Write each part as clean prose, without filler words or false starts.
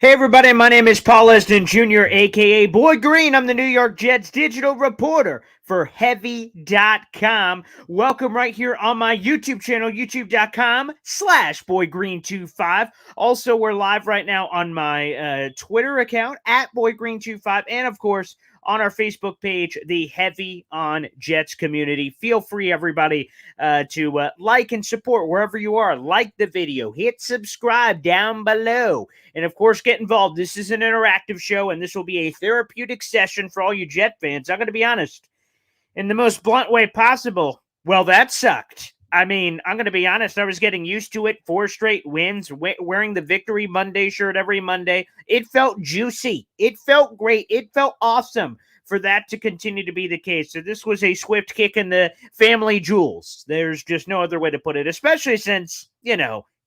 Hey everybody, my name is Paul Esden Jr., aka Boy Green. I'm the New York Jets digital reporter for Heavy.com. Welcome right here on my YouTube channel, youtube.com/BoyGreen25. Also, we're live right now on my Twitter account at BoyGreen25, and of course, on our Facebook page, the Heavy on Jets community. Feel free, everybody, to like and support wherever you are. Like the video, hit subscribe down below. And of course, get involved. This is an interactive show, and this will be a therapeutic session for all you Jet fans. I'm going to be honest, in the most blunt way possible. Well, that sucked. I mean, I'm going to be honest. I was getting used to it. 4 straight wins, wearing the Victory Monday shirt every Monday. It felt juicy. It felt great. It felt awesome for that to continue to be the case. So this was a swift kick in the family jewels. There's just no other way to put it, especially since,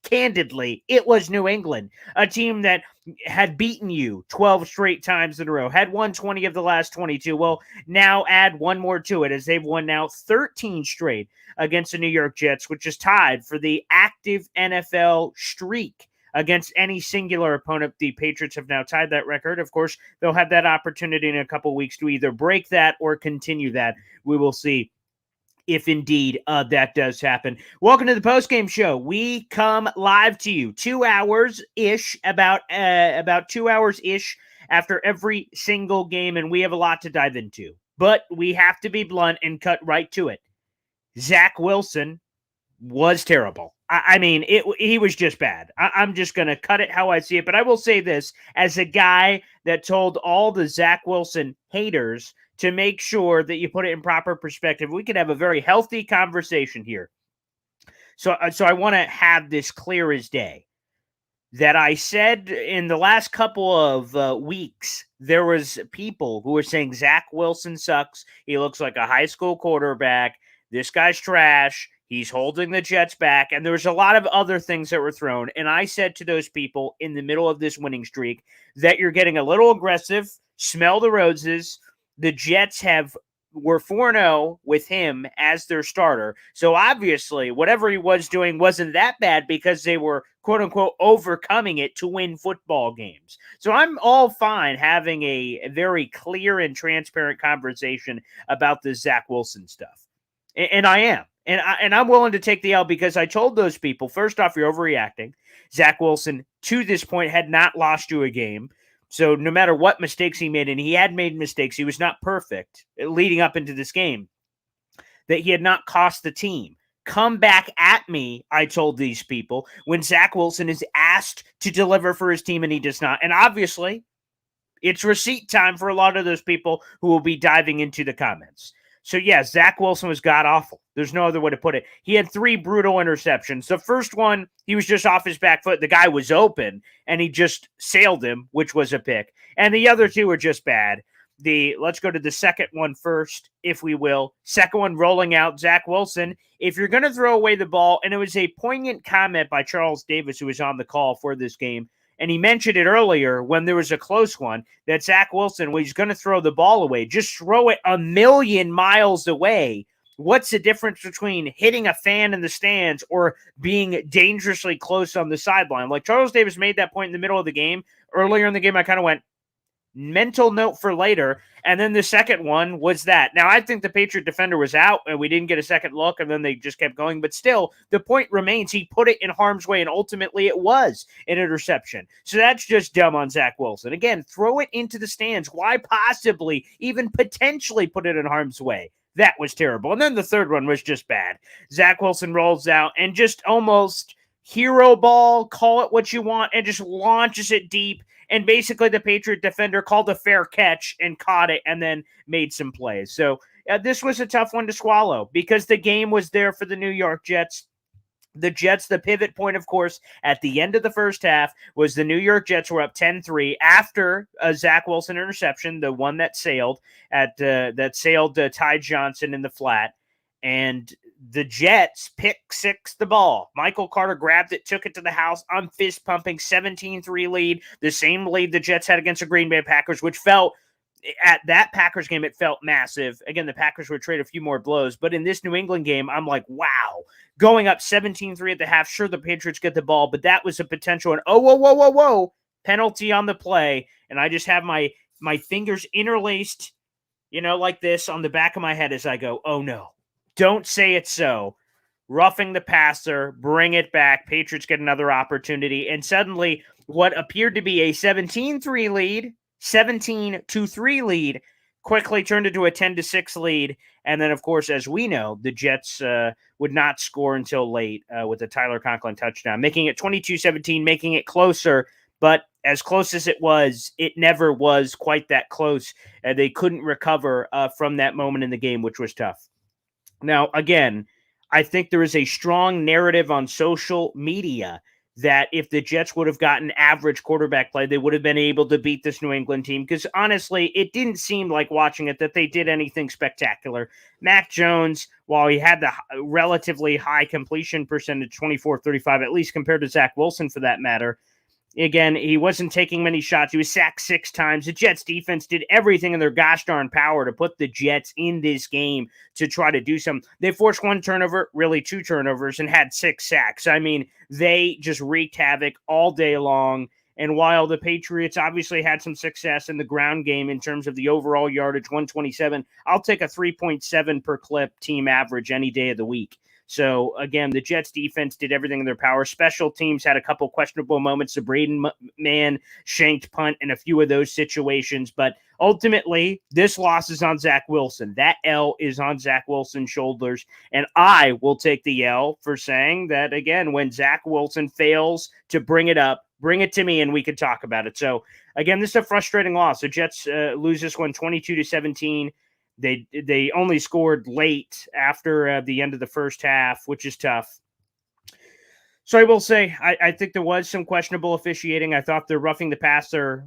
candidly, it was New England, a team that had beaten you 12 straight times in a row, had won 20 of the last 22. Well, now add one more to it, as they've won now 13 straight against the New York Jets, which is tied for the active NFL streak against any singular opponent. The Patriots have now tied that record. Of course, they'll have that opportunity in a couple weeks to either break that or continue that. We will see if indeed that does happen. Welcome to the postgame show. We come live to you 2 hours-ish, about 2 hours-ish after every single game, and we have a lot to dive into. But we have to be blunt and cut right to it. Zach Wilson was terrible. I mean, he was just bad. I'm just going to cut it how I see it. But I will say this, as a guy that told all the Zach Wilson haters to make sure that you put it in proper perspective, we can have a very healthy conversation here. So I want to have this clear as day. That I said in the last couple of weeks, there was people who were saying Zach Wilson sucks. He looks like a high school quarterback. This guy's trash. He's holding the Jets back. And there was a lot of other things that were thrown. And I said to those people in the middle of this winning streak that you're getting a little aggressive. Smell the roses. The Jets were 4-0 with him as their starter. So obviously, whatever he was doing wasn't that bad because they were, quote-unquote, overcoming it to win football games. So I'm all fine having a very clear and transparent conversation about the Zach Wilson stuff. And I am. And I'm willing to take the L because I told those people, first off, you're overreacting. Zach Wilson, to this point, had not lost you a game. So no matter what mistakes he made, and he had made mistakes, he was not perfect leading up into this game, that he had not cost the team. Come back at me, I told these people, when Zach Wilson is asked to deliver for his team and he does not. And obviously, it's receipt time for a lot of those people who will be diving into the comments. So, yeah, Zach Wilson was god-awful. There's no other way to put it. He had 3 brutal interceptions. The first one, he was just off his back foot. The guy was open, and he just sailed him, which was a pick. And the other 2 were just bad. Let's go to the second one first, if we will. Second one, rolling out, Zach Wilson. If you're going to throw away the ball, and it was a poignant comment by Charles Davis, who was on the call for this game, and he mentioned it earlier when there was a close one, that Zach Wilson, when he's going to throw the ball away, just throw it a million miles away. What's the difference between hitting a fan in the stands or being dangerously close on the sideline? Like Charles Davis made that point in the middle of the game. Earlier in the game, I kind of went, mental note for later. And then the second one was that. Now, I think the Patriot defender was out, and we didn't get a second look, and then they just kept going. But still, the point remains he put it in harm's way, and ultimately it was an interception. So that's just dumb on Zach Wilson. Again, throw it into the stands. Why possibly, even potentially put it in harm's way? That was terrible. And then the third one was just bad. Zach Wilson rolls out and just almost hero ball, call it what you want, and just launches it deep. And basically the Patriot defender called a fair catch and caught it and then made some plays. So this was a tough one to swallow because the game was there for the New York Jets. The Jets, the pivot point, of course, at the end of the first half was the New York Jets were up 10-3 after a Zach Wilson interception, the one that sailed Ty Johnson in the flat. And the Jets pick-six the ball. Michael Carter grabbed it, took it to the house. I'm fist-pumping, 17-3 lead, the same lead the Jets had against the Green Bay Packers, which felt, at that Packers game, it felt massive. Again, the Packers would trade a few more blows. But in this New England game, I'm like, wow. Going up 17-3 at the half, sure, the Patriots get the ball, but that was a potential. And whoa. penalty on the play, and I just have my fingers interlaced, like this on the back of my head as I go, oh no, don't say it so. Roughing the passer, bring it back. Patriots get another opportunity, and suddenly what appeared to be a 17-3 lead, 17-3 lead, quickly turned into a 10-6 lead. And then, of course, as we know, the Jets would not score until late with a Tyler Conklin touchdown, making it 22-17, making it closer. But as close as it was, it never was quite that close. They couldn't recover from that moment in the game, which was tough. Now, again, I think there is a strong narrative on social media that if the Jets would have gotten average quarterback play, they would have been able to beat this New England team. Because honestly, it didn't seem like watching it that they did anything spectacular. Mac Jones, while he had the relatively high completion percentage, 24-35, at least compared to Zach Wilson for that matter, again, he wasn't taking many shots. He was sacked 6 times. The Jets defense did everything in their gosh darn power to put the Jets in this game to try to do something. They forced 1 turnover, really 2 turnovers, and had 6 sacks. I mean, they just wreaked havoc all day long. And while the Patriots obviously had some success in the ground game in terms of the overall yardage, 127, I'll take a 3.7 per clip team average any day of the week. So, again, the Jets defense did everything in their power. Special teams had a couple questionable moments. The Braden man shanked punt in a few of those situations. But ultimately, this loss is on Zach Wilson. That L is on Zach Wilson's shoulders. And I will take the L for saying that, again, when Zach Wilson fails to bring it up, bring it to me and we can talk about it. So, again, this is a frustrating loss. The Jets lose this one 22-17. They only scored late after the end of the first half, which is tough. So I will say, I think there was some questionable officiating. I thought they're roughing the passer,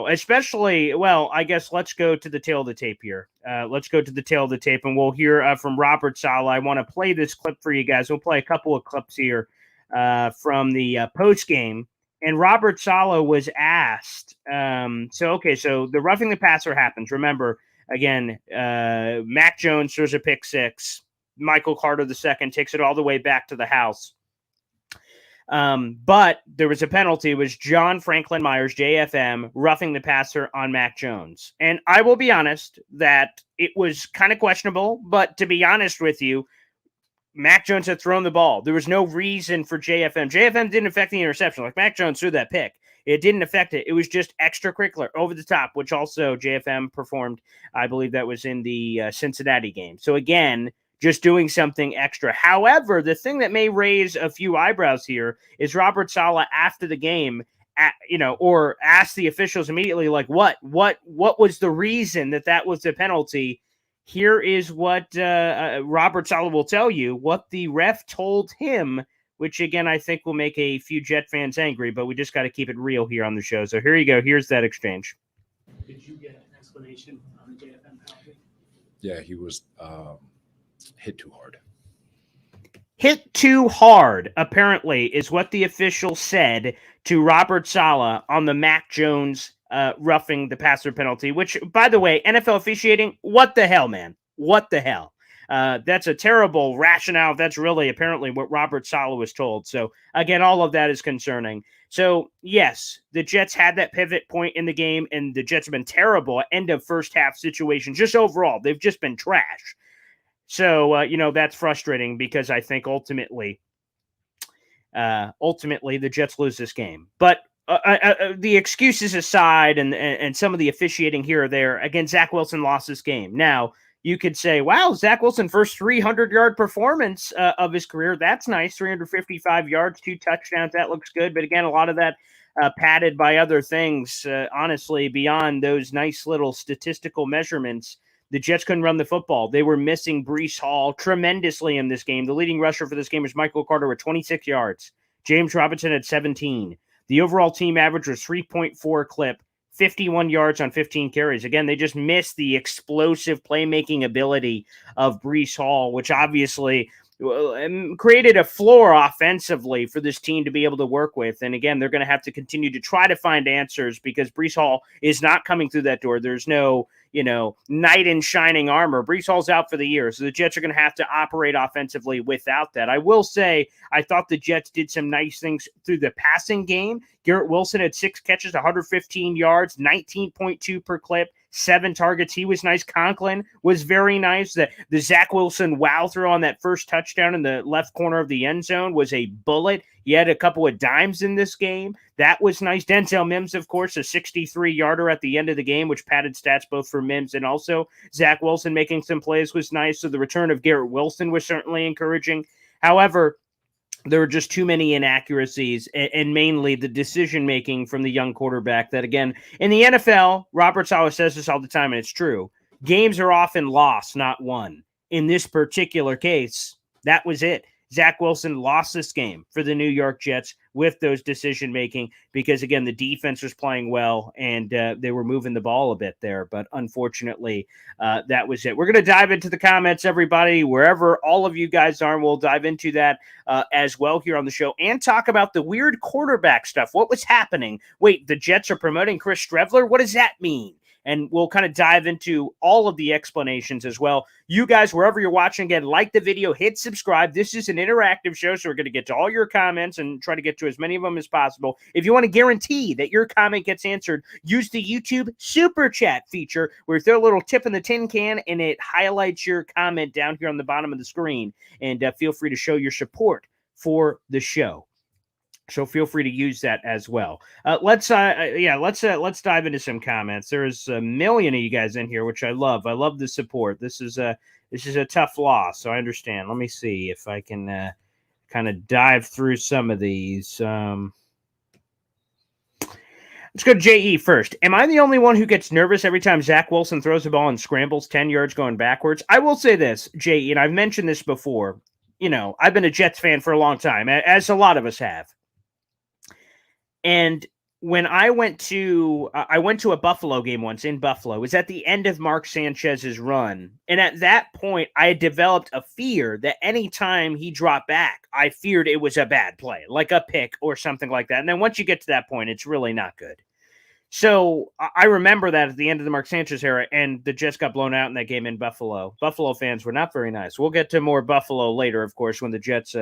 especially, well, I guess let's go to the tail of the tape here. Let's go to the tail of the tape, and we'll hear from Robert Saleh. I want to play this clip for you guys. We'll play a couple of clips here from the post game. And Robert Saleh was asked, so the roughing the passer happens. Remember, again, Mac Jones throws a pick 6. Michael Carter II takes it all the way back to the house. But there was a penalty. It was John Franklin Myers, JFM, roughing the passer on Mac Jones. And I will be honest that it was kind of questionable. But to be honest with you, Mac Jones had thrown the ball. There was no reason for JFM. JFM didn't affect the interception. Like, Mac Jones threw that pick. It didn't affect it. It was just extracurricular, over the top, which also JFM performed. I believe that was in the Cincinnati game. So, again, just doing something extra. However, the thing that may raise a few eyebrows here is Robert Saleh after the game, or asked the officials immediately, like, what was the reason that was the penalty? Here is what Robert Saleh will tell you, what the ref told him, which, again, I think will make a few Jet fans angry, but we just got to keep it real here on the show. So here you go. Here's that exchange. Did you get an explanation on the JFM penalty? Yeah, he was hit too hard. Hit too hard, apparently, is what the official said to Robert Saleh on the Mac Jones roughing the passer penalty, which, by the way, NFL officiating, what the hell, man? What the hell? That's a terrible rationale. That's really apparently what Robert Saleh was told. So, again, all of that is concerning. So, yes, the Jets had that pivot point in the game, and the Jets have been terrible at end of first half situations. Just overall, they've just been trash. So, that's frustrating because I think ultimately the Jets lose this game. But the excuses aside and some of the officiating here or there, again, Zach Wilson lost this game. Now, you could say, wow, Zach Wilson, first 300-yard performance of his career. That's nice, 355 yards, 2 touchdowns. That looks good. But, again, a lot of that padded by other things, honestly, beyond those nice little statistical measurements. The Jets couldn't run the football. They were missing Breece Hall tremendously in this game. The leading rusher for this game was Michael Carter with 26 yards. James Robinson had 17. The overall team average was 3.4 clip, 51 yards on 15 carries. Again, they just missed the explosive playmaking ability of Breece Hall, which obviously created a floor offensively for this team to be able to work with. And again, they're going to have to continue to try to find answers because Breece Hall is not coming through that door. There's no, knight in shining armor. Breece Hall's out for the year, so the Jets are going to have to operate offensively without that. I will say I thought the Jets did some nice things through the passing game. Garrett Wilson had 6 catches, 115 yards, 19.2 per clip. 7 targets. He was nice. Conklin was very nice. The Zach Wilson wow throw on that first touchdown in the left corner of the end zone was a bullet. He had a couple of dimes in this game. That was nice. Denzel Mims, of course, a 63-yarder at the end of the game, which padded stats both for Mims and also Zach Wilson making some plays was nice. So the return of Garrett Wilson was certainly encouraging. However, there were just too many inaccuracies and mainly the decision-making from the young quarterback that, again, in the NFL, Robert Saleh says this all the time, and it's true. Games are often lost, not won. In this particular case, that was it. Zach Wilson lost this game for the New York Jets with those decision-making because, again, the defense was playing well and they were moving the ball a bit there. But unfortunately, that was it. We're going to dive into the comments, everybody, wherever all of you guys are. And we'll dive into that as well here on the show and talk about the weird quarterback stuff. What was happening? Wait, the Jets are promoting Chris Streveler? What does that mean? And we'll kind of dive into all of the explanations as well. You guys, wherever you're watching, again, like the video, hit subscribe. This is an interactive show, so we're going to get to all your comments and try to get to as many of them as possible. If you want to guarantee that your comment gets answered, use the YouTube Super Chat feature where you throw a little tip in the tin can and it highlights your comment down here on the bottom of the screen. And feel free to show your support for the show. So feel free to use that as well. Let's dive into some comments. There's a million of you guys in here, which I love. I love the support. This is a tough loss, so I understand. Let me see if I can kind of dive through some of these. Let's go to JE first. Am I the only one who gets nervous every time Zach Wilson throws the ball and scrambles 10 yards going backwards? I will say this, JE, and I've mentioned this before. I've been a Jets fan for a long time, as a lot of us have. And when I went to a Buffalo game once in Buffalo, it was at the end of Mark Sanchez's run. And at that point, I had developed a fear that anytime he dropped back, I feared it was a bad play, like a pick or something like that. And then once you get to that point, it's really not good. So I remember that at the end of the Mark Sanchez era, and the Jets got blown out in that game in Buffalo. Buffalo fans were not very nice. We'll get to more Buffalo later, of course, when the Jets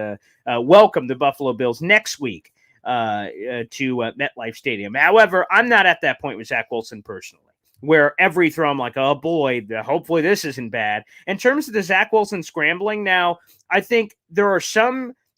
welcome the Buffalo Bills next week. To MetLife Stadium. However, I'm not at that point with Zach Wilson personally, where every throw I'm like, oh boy, hopefully this isn't bad. In terms of the Zach Wilson scrambling now, I think there are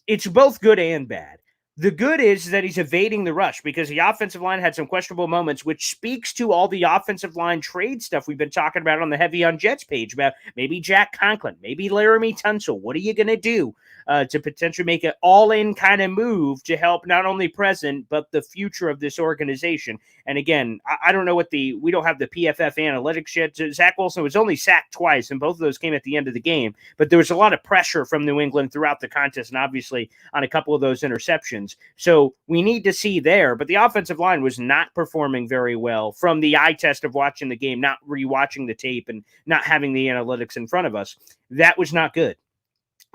it's both good and bad. The good is that he's evading the rush because the offensive line had some questionable moments, which speaks to all the offensive line trade stuff we've been talking about on the Heavy on Jets page about maybe Jack Conklin, maybe Laramie Tunsil. What are you going to do to potentially make an all-in kind of move to help not only present, but the future of this organization? And again, I don't know we don't have the PFF analytics yet. Zach Wilson was only sacked twice, and both of those came at the end of the game. But there was a lot of pressure from New England throughout the contest, and obviously on a couple of those interceptions. So we need to see there, but the offensive line was not performing very well from the eye test of watching the game, not rewatching the tape and not having the analytics in front of us. That was not good.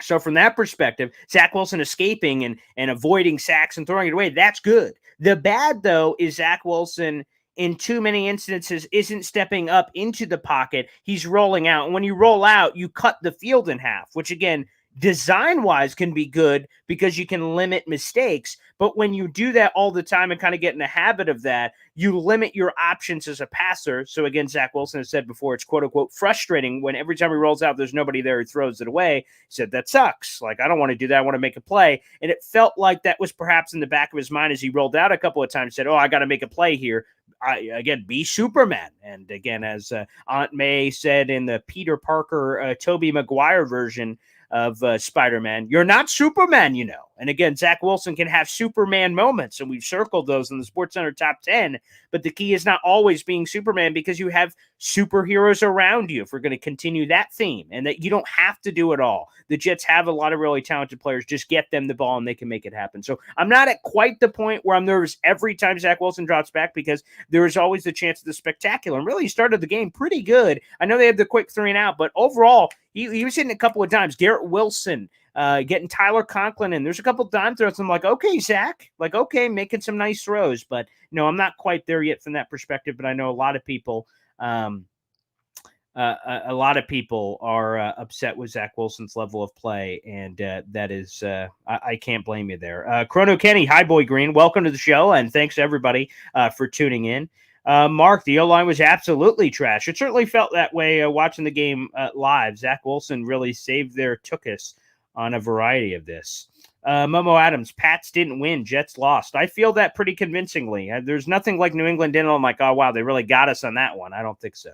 So from that perspective, Zach Wilson escaping and avoiding sacks and throwing it away, that's good. The bad, though, is Zach Wilson in too many instances isn't stepping up into the pocket. He's rolling out. And when you roll out, you cut the field in half, which, again, design-wise can be good because you can limit mistakes. But when you do that all the time and kind of get in the habit of that, you limit your options as a passer. So again, Zach Wilson has said before, it's quote-unquote frustrating when every time he rolls out, there's nobody there, he throws it away. He said, that sucks. Like, I don't want to do that. I want to make a play. And it felt like that was perhaps in the back of his mind as he rolled out a couple of times, said, oh, I got to make a play here. Again, be Superman. And again, as Aunt May said in the Peter Parker, Tobey Maguire version of Spider-Man, you're not Superman, And again, Zach Wilson can have Superman moments, and we've circled those in the SportsCenter Top 10, but the key is not always being Superman because you have superheroes around you, if we're going to continue that theme, and that you don't have to do it all. The Jets have a lot of really talented players. Just get them the ball, and they can make it happen. So I'm not at quite the point where I'm nervous every time Zach Wilson drops back because there is always the chance of the spectacular. And really, he started the game pretty good. I know they had the quick 3-and-out, but overall, he was hitting a couple of times. Garrett Wilson, getting Tyler Conklin in. There's a couple of dime throws. I'm like, okay, Zach, making some nice throws. But no, I'm not quite there yet from that perspective. But I know a lot of people a lot of people are upset with Zach Wilson's level of play, and that is I can't blame you there. Chrono Kenny, hi Boy Green, welcome to the show, and thanks everybody for tuning in. Mark, the O-line was absolutely trash. It certainly felt that way watching the game live. Zach Wilson really saved their tuchus on a variety of this. Momo Adams, Pats didn't win, Jets lost. I feel that pretty convincingly. There's nothing like New England didn't. I'm like, oh, wow, they really got us on that one. I don't think so.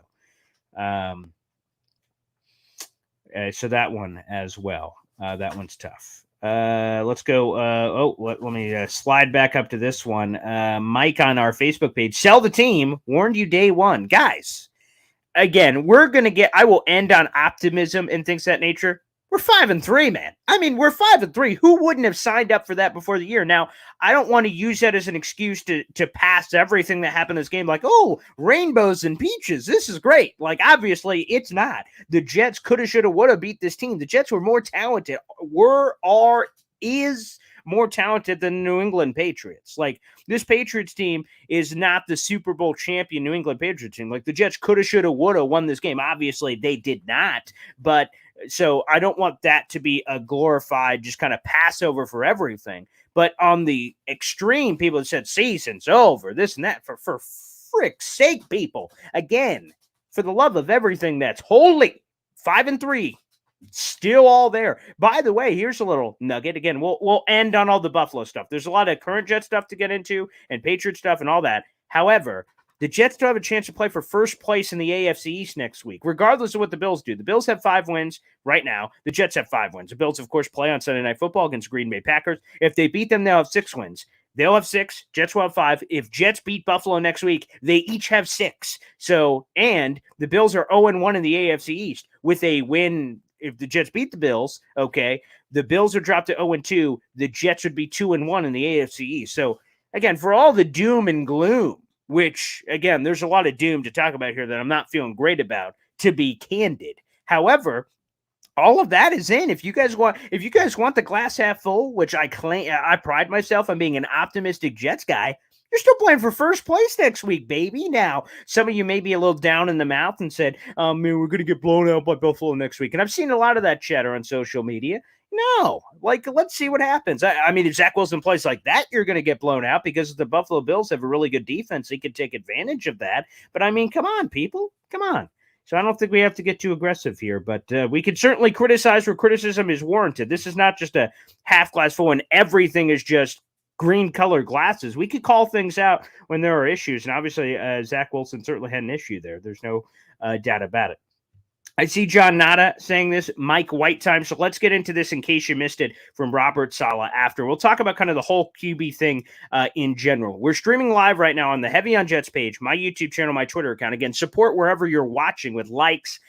So that one as well. That one's tough. Let's go. Let me slide back up to this one. Mike on our Facebook page. Sell the team. Warned you day one. Guys, again, I will end on optimism and things of that nature. We're 5-3, man. I mean, we're 5-3. Who wouldn't have signed up for that before the year? Now, I don't want to use that as an excuse to pass everything that happened in this game like, oh, rainbows and peaches. This is great. Like, obviously, it's not. The Jets coulda, shoulda, woulda beat this team. The Jets were more talented. Is more talented than the New England Patriots. Like, this Patriots team is not the Super Bowl champion New England Patriots team. Like, the Jets coulda, shoulda, woulda won this game. Obviously, they did not. But so I don't want that to be a glorified just kind of Passover for everything. But on the extreme, people have said season's over, this and that. For frick's sake, people. Again, for the love of everything that's holy, 5-3. Still all there. By the way, here's a little nugget. Again, we'll end on all the Buffalo stuff. There's a lot of current Jet stuff to get into and Patriot stuff and all that. However, the Jets still have a chance to play for first place in the AFC East next week, regardless of what the Bills do. The Bills have 5 wins right now. The Jets have 5 wins. The Bills, of course, play on Sunday Night Football against Green Bay Packers. If they beat them, they'll have 6 wins. They'll have 6. Jets will have 5. If Jets beat Buffalo next week, they each have 6. So, and the Bills are 0-1 in the AFC East with a win. If the Jets beat the Bills, okay, the Bills are dropped to 0-2. The Jets would be 2-1 in the AFC East. So, again, for all the doom and gloom, which, again, there's a lot of doom to talk about here that I'm not feeling great about, to be candid. However, all of that is in. If you guys want the glass half full, which I pride myself on being an optimistic Jets guy, you're still playing for first place next week, baby. Now, some of you may be a little down in the mouth and said, man, we're going to get blown out by Buffalo next week. And I've seen a lot of that chatter on social media. No, like, let's see what happens. I mean, if Zach Wilson plays like that, you're going to get blown out because the Buffalo Bills have a really good defense. They could take advantage of that. But, I mean, come on, people. Come on. So I don't think we have to get too aggressive here, but we can certainly criticize where criticism is warranted. This is not just a half glass full and everything is just green colored glasses. We could call things out when there are issues. And obviously, Zach Wilson certainly had an issue there. There's no doubt about it. I see John Nada saying this, Mike White time. So let's get into this in case you missed it from Robert Saleh after. We'll talk about kind of the whole QB thing in general. We're streaming live right now on the Heavy on Jets page, my YouTube channel, my Twitter account. Again, support wherever you're watching with likes,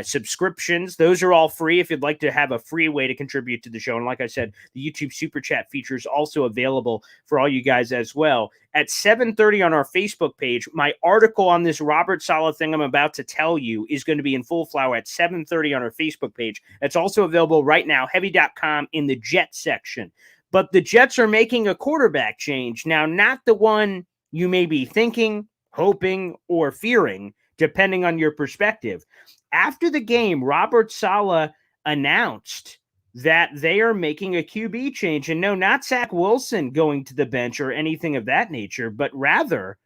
subscriptions. Those are all free if you'd like to have a free way to contribute to the show. And like I said, the YouTube Super Chat feature is also available for all you guys as well. At 7:30 on our Facebook page, my article on this Robert Saleh thing I'm about to tell you is going to be in full flow at 7:30 on our Facebook page. That's also available right now, heavy.com in the Jets section. But the Jets are making a quarterback change. Now, not the one you may be thinking, hoping, or fearing, depending on your perspective. After the game, Robert Saleh announced that they are making a QB change. And no, not Zach Wilson going to the bench or anything of that nature, but rather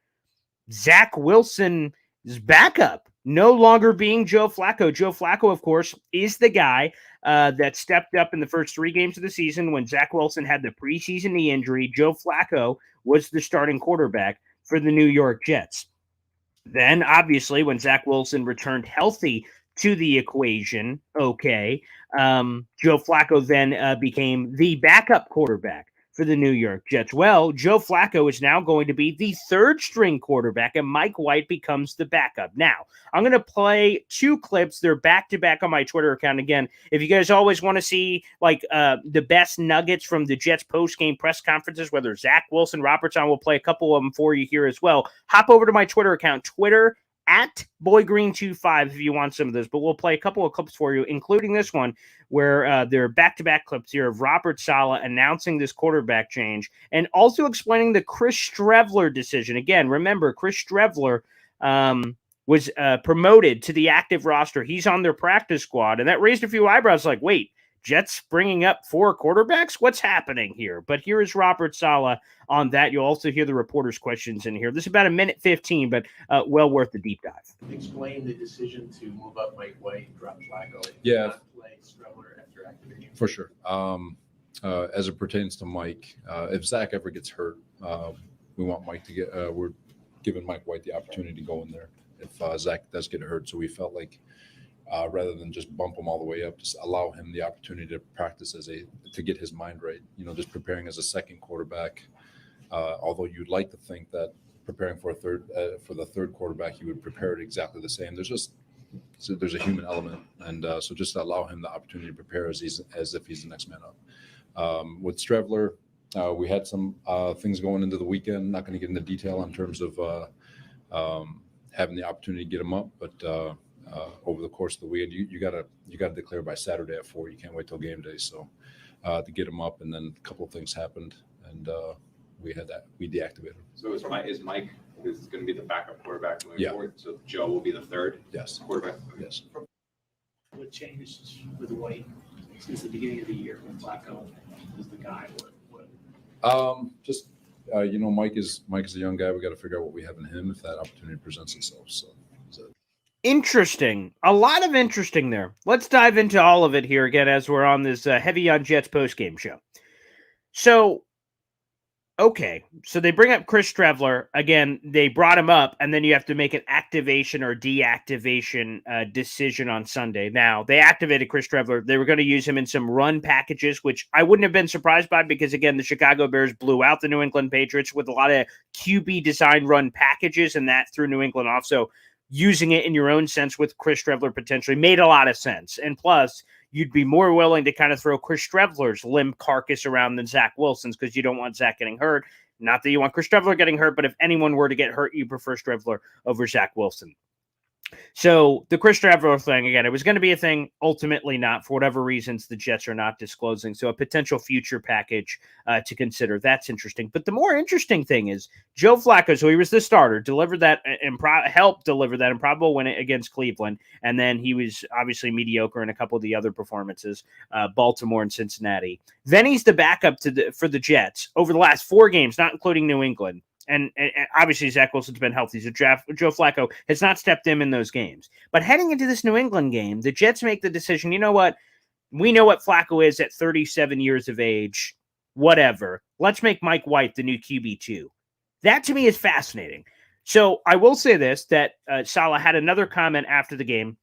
Zach Wilson's backup no longer being Joe Flacco. Joe Flacco, of course, is the guy that stepped up in the first 3 games of the season when Zach Wilson had the preseason knee injury. Joe Flacco was the starting quarterback for the New York Jets. Then, obviously, when Zach Wilson returned healthy to the equation, Joe Flacco then became the backup quarterback for the New York Jets. Well, Joe Flacco is now going to be the 3rd string quarterback, and Mike White becomes the backup. Now, I'm going to play 2 clips. They're back-to-back on my Twitter account. Again, if you guys always want to see like the best nuggets from the Jets post-game press conferences, whether Zach Wilson, Robertson, will play a couple of them for you here as well. Hop over to my Twitter account, Twitter at BoyGreen25 if you want some of those, but we'll play a couple of clips for you, including this one where there are back-to-back clips here of Robert Saleh announcing this quarterback change and also explaining the Chris Streveler decision. Again, remember, Chris Streveler was promoted to the active roster. He's on their practice squad, and that raised a few eyebrows like, wait, Jets bringing up 4 quarterbacks? What's happening here? But here is Robert Saleh on that. You'll also hear the reporters' questions in here. This is about a minute 15, but well worth the deep dive. Explain the decision to move up Mike White, drop Flacco, Yeah. not play Streveler after activating. For sure. As it pertains to Mike, if Zach ever gets hurt, we want Mike to get. We're giving Mike White the opportunity to go in there if Zach does get hurt. So we felt like rather than just bump him all the way up, just allow him the opportunity to practice to get his mind right. Just preparing as a second quarterback. Although you'd like to think that preparing for the third quarterback, you would prepare it exactly the same. There's a human element, and so just allow him the opportunity to prepare as if he's the next man up. With Streveler, we had some things going into the weekend. Not going to get into detail in terms of having the opportunity to get him up, but over the course of the weekend, you got to declare by Saturday at 4. You can't wait till game day. So to get him up, and then a couple of things happened, and we deactivated him. So is Mike is going to be the backup quarterback moving Yeah. forward? So Joe will be the third Yes. quarterback? Yes. What changed with White since the beginning of the year when Flacco was the guy? Mike is a young guy. We got to figure out what we have in him if that opportunity presents itself. So Interesting. A lot of interesting there. Let's dive into all of it here again as we're on this Heavy on Jets postgame show. So they bring up Chris Streveler. Again, they brought him up, and then you have to make an activation or deactivation decision on Sunday. Now, they activated Chris Streveler. They were going to use him in some run packages, which I wouldn't have been surprised by because, again, the Chicago Bears blew out the New England Patriots with a lot of QB design run packages, and that threw New England off. So using it in your own sense with Chris Streveler potentially made a lot of sense. And plus, you'd be more willing to kind of throw Chris Streveler's limp carcass around than Zach Wilson's because you don't want Zach getting hurt. Not that you want Chris Streveler getting hurt, but if anyone were to get hurt, you prefer Streveler over Zach Wilson. So the Chris Streveler thing, again, it was going to be a thing, ultimately not, for whatever reasons the Jets are not disclosing. So a potential future package to consider. That's interesting. But the more interesting thing is Joe Flacco, so he was the starter, helped deliver that improbable win against Cleveland. And then he was obviously mediocre in a couple of the other performances, Baltimore and Cincinnati. Then he's the backup for the Jets over the last 4 games, not including New England. And obviously Zach Wilson's been healthy, so Joe Flacco has not stepped in those games. But heading into this New England game, the Jets make the decision, you know what? We know what Flacco is at 37 years of age. Whatever. Let's make Mike White the new QB2. That to me is fascinating. So I will say this, that Saleh had another comment after the game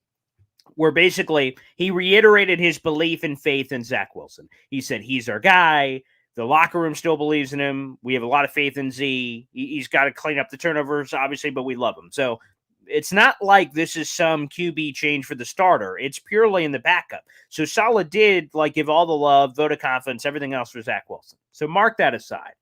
where basically he reiterated his belief and faith in Zach Wilson. He said, he's our guy. The locker room still believes in him. We have a lot of faith in Z. He's got to clean up the turnovers, obviously, but we love him. So it's not like this is some QB change for the starter. It's purely in the backup. So Saleh did give all the love, vote of confidence, everything else for Zach Wilson. So mark that aside.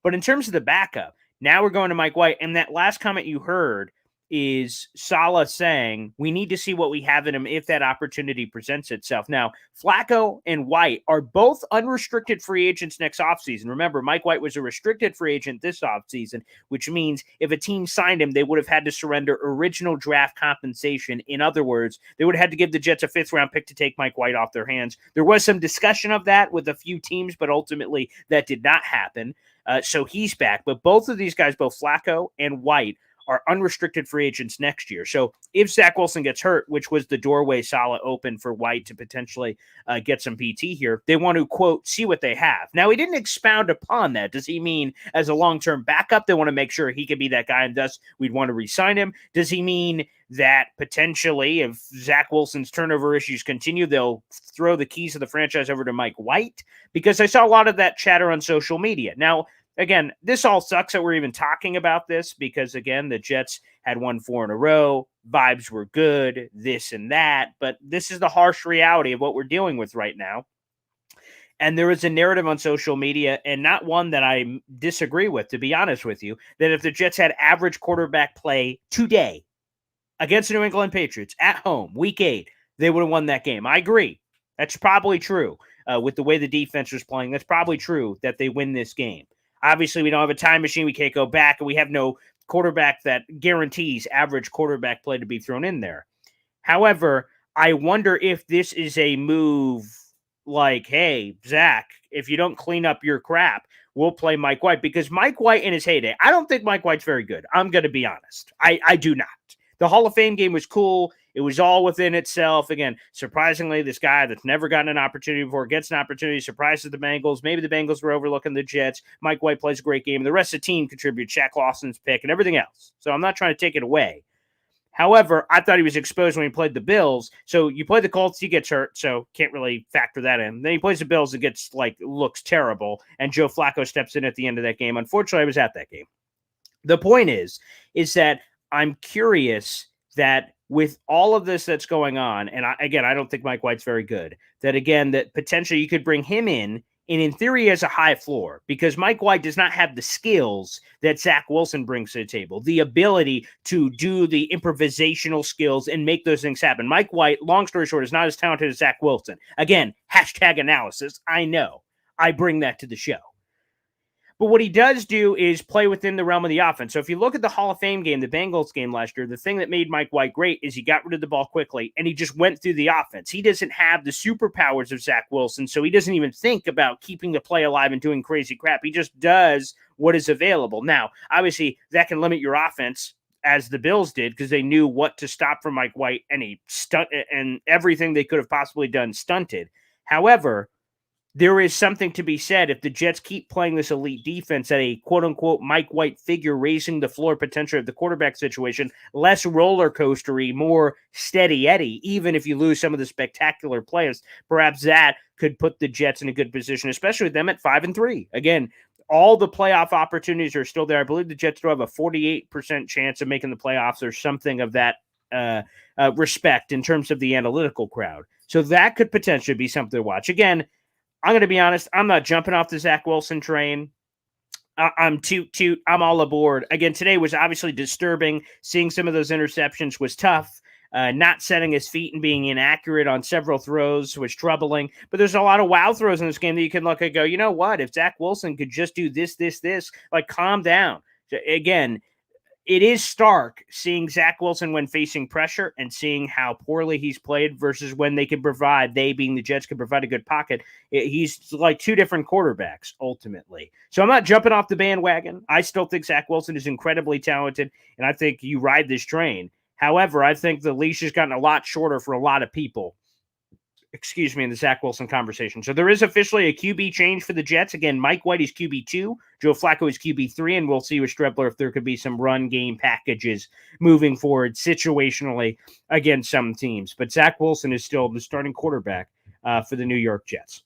But in terms of the backup, now we're going to Mike White. And that last comment you heard is Saleh saying we need to see what we have in him if that opportunity presents itself. Now, Flacco and White are both unrestricted free agents next offseason. Remember, Mike White was a restricted free agent this offseason, which means if a team signed him, they would have had to surrender original draft compensation. In other words, they would have had to give the Jets a 5th-round pick to take Mike White off their hands. There was some discussion of that with a few teams, but ultimately that did not happen. So he's back. But both of these guys, both Flacco and White, are unrestricted free agents next year. So if Zach Wilson gets hurt, which was the doorway Saleh opened for White to potentially get some PT here, they want to, quote, see what they have. Now, he didn't expound upon that. Does he mean as a long-term backup, they want to make sure he can be that guy and thus we'd want to re-sign him? Does he mean that potentially if Zach Wilson's turnover issues continue, they'll throw the keys of the franchise over to Mike White? Because I saw a lot of that chatter on social media. Now, again, this all sucks that we're even talking about this because, again, the Jets had won 4 in a row. Vibes were good, this and that. But this is the harsh reality of what we're dealing with right now. And there is a narrative on social media, and not one that I disagree with, to be honest with you, that if the Jets had average quarterback play today against the New England Patriots at home, week 8, they would have won that game. I agree. That's probably true. With the way the defense was playing, that's probably true that they win this game. Obviously, we don't have a time machine. We can't go back, and we have no quarterback that guarantees average quarterback play to be thrown in there. However, I wonder if this is a move like, hey, Zach, if you don't clean up your crap, we'll play Mike White. Because Mike White in his heyday, I don't think Mike White's very good. I'm going to be honest. I do not. The Hall of Fame game was cool. It was all within itself. Again, surprisingly, this guy that's never gotten an opportunity before gets an opportunity, surprises the Bengals. Maybe the Bengals were overlooking the Jets. Mike White plays a great game. The rest of the team contributes. Shaq Lawson's pick and everything else. So I'm not trying to take it away. However, I thought he was exposed when he played the Bills. So you play the Colts, he gets hurt, so can't really factor that in. Then he plays the Bills and looks terrible, and Joe Flacco steps in at the end of that game. Unfortunately, I was at that game. The point is that I'm curious that with all of this that's going on, and I don't think Mike White's very good, that potentially you could bring him in, and in theory has a high floor, because Mike White does not have the skills that Zach Wilson brings to the table, the ability to do the improvisational skills and make those things happen. Mike White, long story short, is not as talented as Zach Wilson. Again, #analysis. I know. I bring that to the show. But what he does do is play within the realm of the offense. So if you look at the Hall of Fame game, the Bengals game last year, the thing that made Mike White great is he got rid of the ball quickly, and he just went through the offense. He doesn't have the superpowers of Zach Wilson, so he doesn't even think about keeping the play alive and doing crazy crap. He just does what is available. Now, obviously, that can limit your offense, as the Bills did, because they knew what to stop from Mike White, and everything they could have possibly done stunted. However, there is something to be said if the Jets keep playing this elite defense at a quote-unquote Mike White figure, raising the floor potential of the quarterback situation, less roller coastery, more steady Eddie, even if you lose some of the spectacular players. Perhaps that could put the Jets in a good position, especially with them at 5-3. Again, all the playoff opportunities are still there. I believe the Jets still have a 48% chance of making the playoffs or something of that respect in terms of the analytical crowd. So that could potentially be something to watch. Again, I'm going to be honest, I'm not jumping off the Zach Wilson train. I'm toot. I'm all aboard. Again, today was obviously disturbing. Seeing some of those interceptions was tough. Not setting his feet and being inaccurate on several throws was troubling. But there's a lot of wow throws in this game that you can look at and go, you know what? If Zach Wilson could just do this, like calm down. Again, it is stark seeing Zach Wilson when facing pressure and seeing how poorly he's played versus when they being the Jets, can provide a good pocket. He's like two different quarterbacks ultimately. So I'm not jumping off the bandwagon. I still think Zach Wilson is incredibly talented, and I think you ride this train. However, I think the leash has gotten a lot shorter for a lot of people. In the Zach Wilson conversation. So there is officially a QB change for the Jets. Again, Mike White is QB2, Joe Flacco is QB3, and we'll see with Strebler if there could be some run game packages moving forward situationally against some teams. But Zach Wilson is still the starting quarterback for the New York Jets.